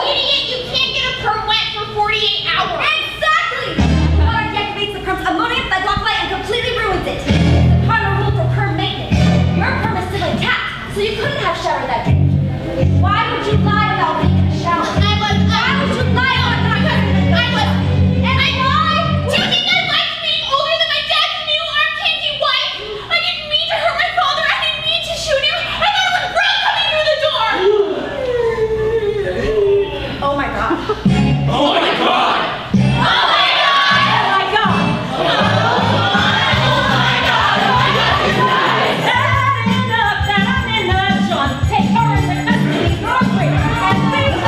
Idiot, you can't get a perm wet for 48 hours. Exactly! Water deactivates the perm's ammonium thioglycolate and completely ruins it. It's the cardinal rule for perm maintenance. Your perm is still intact, so you couldn't have showered that day. Why would you lie about being in the shower? Why would you lie about not having the gunshot? And why? Do you think I liked being older than my dad's new arm candy wife? I didn't mean to hurt my father. I didn't mean to shoot him. I thought it was Brooke coming through the door. Oh my God. Oh my God! Oh my God. That I'm in the John. Take her into custody, Northbridge, and things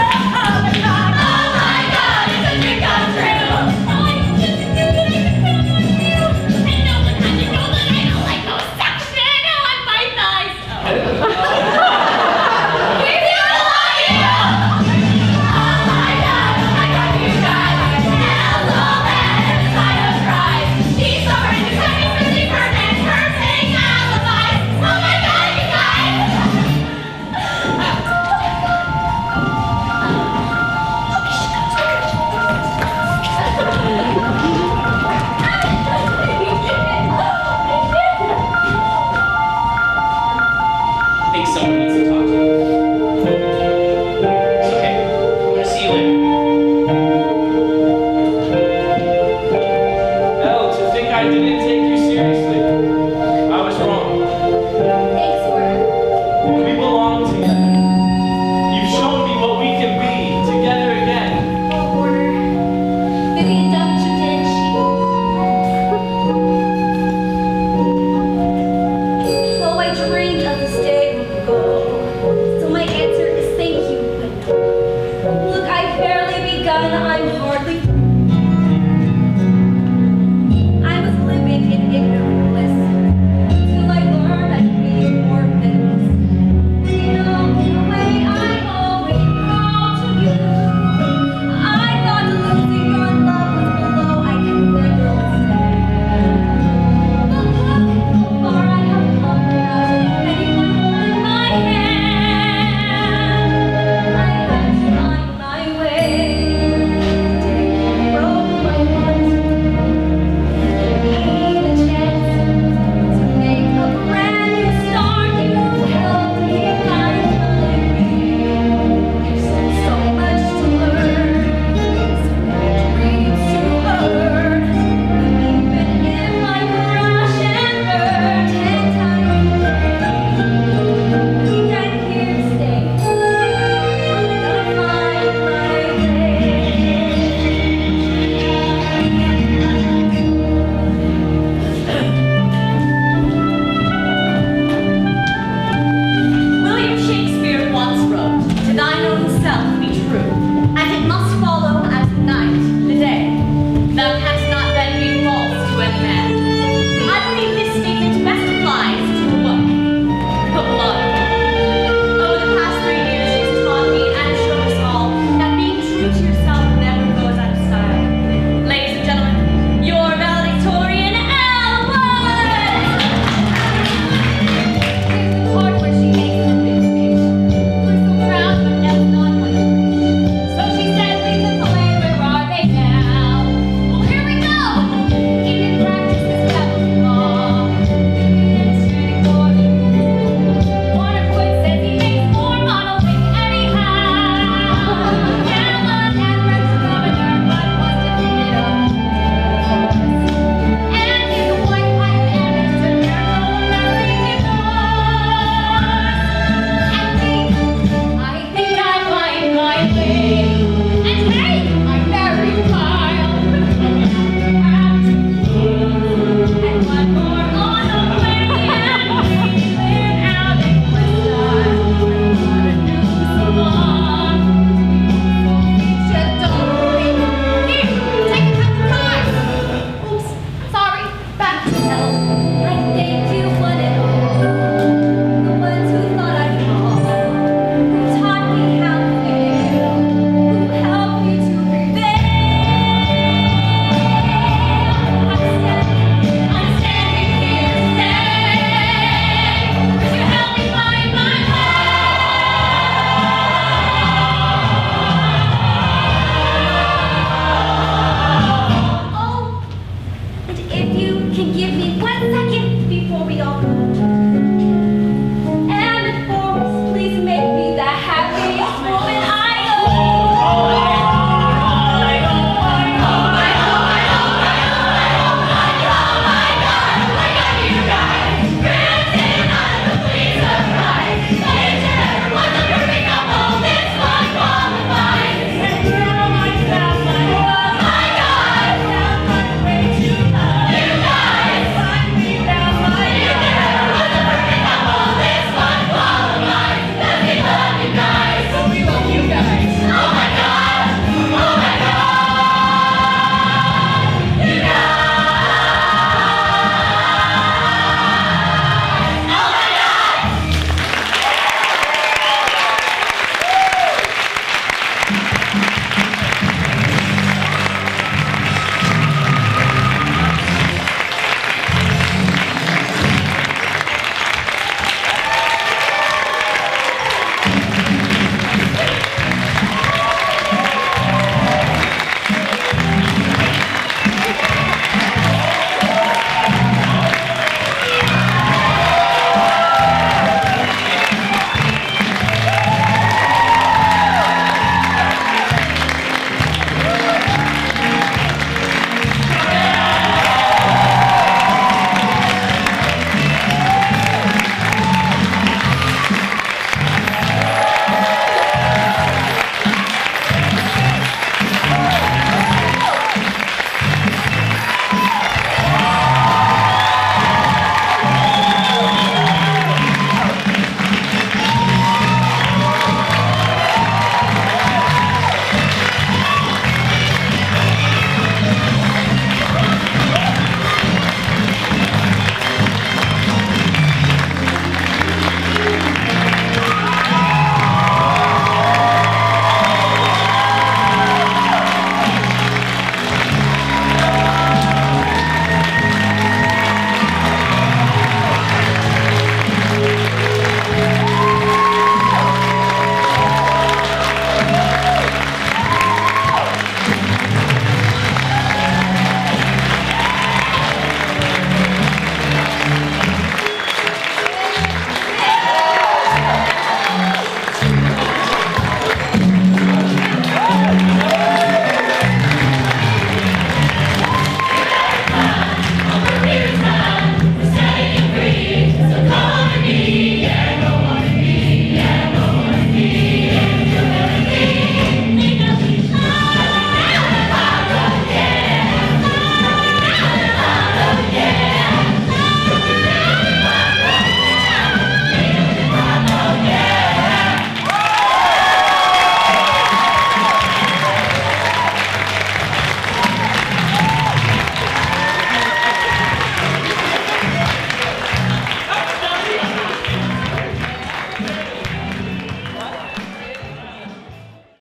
ignorant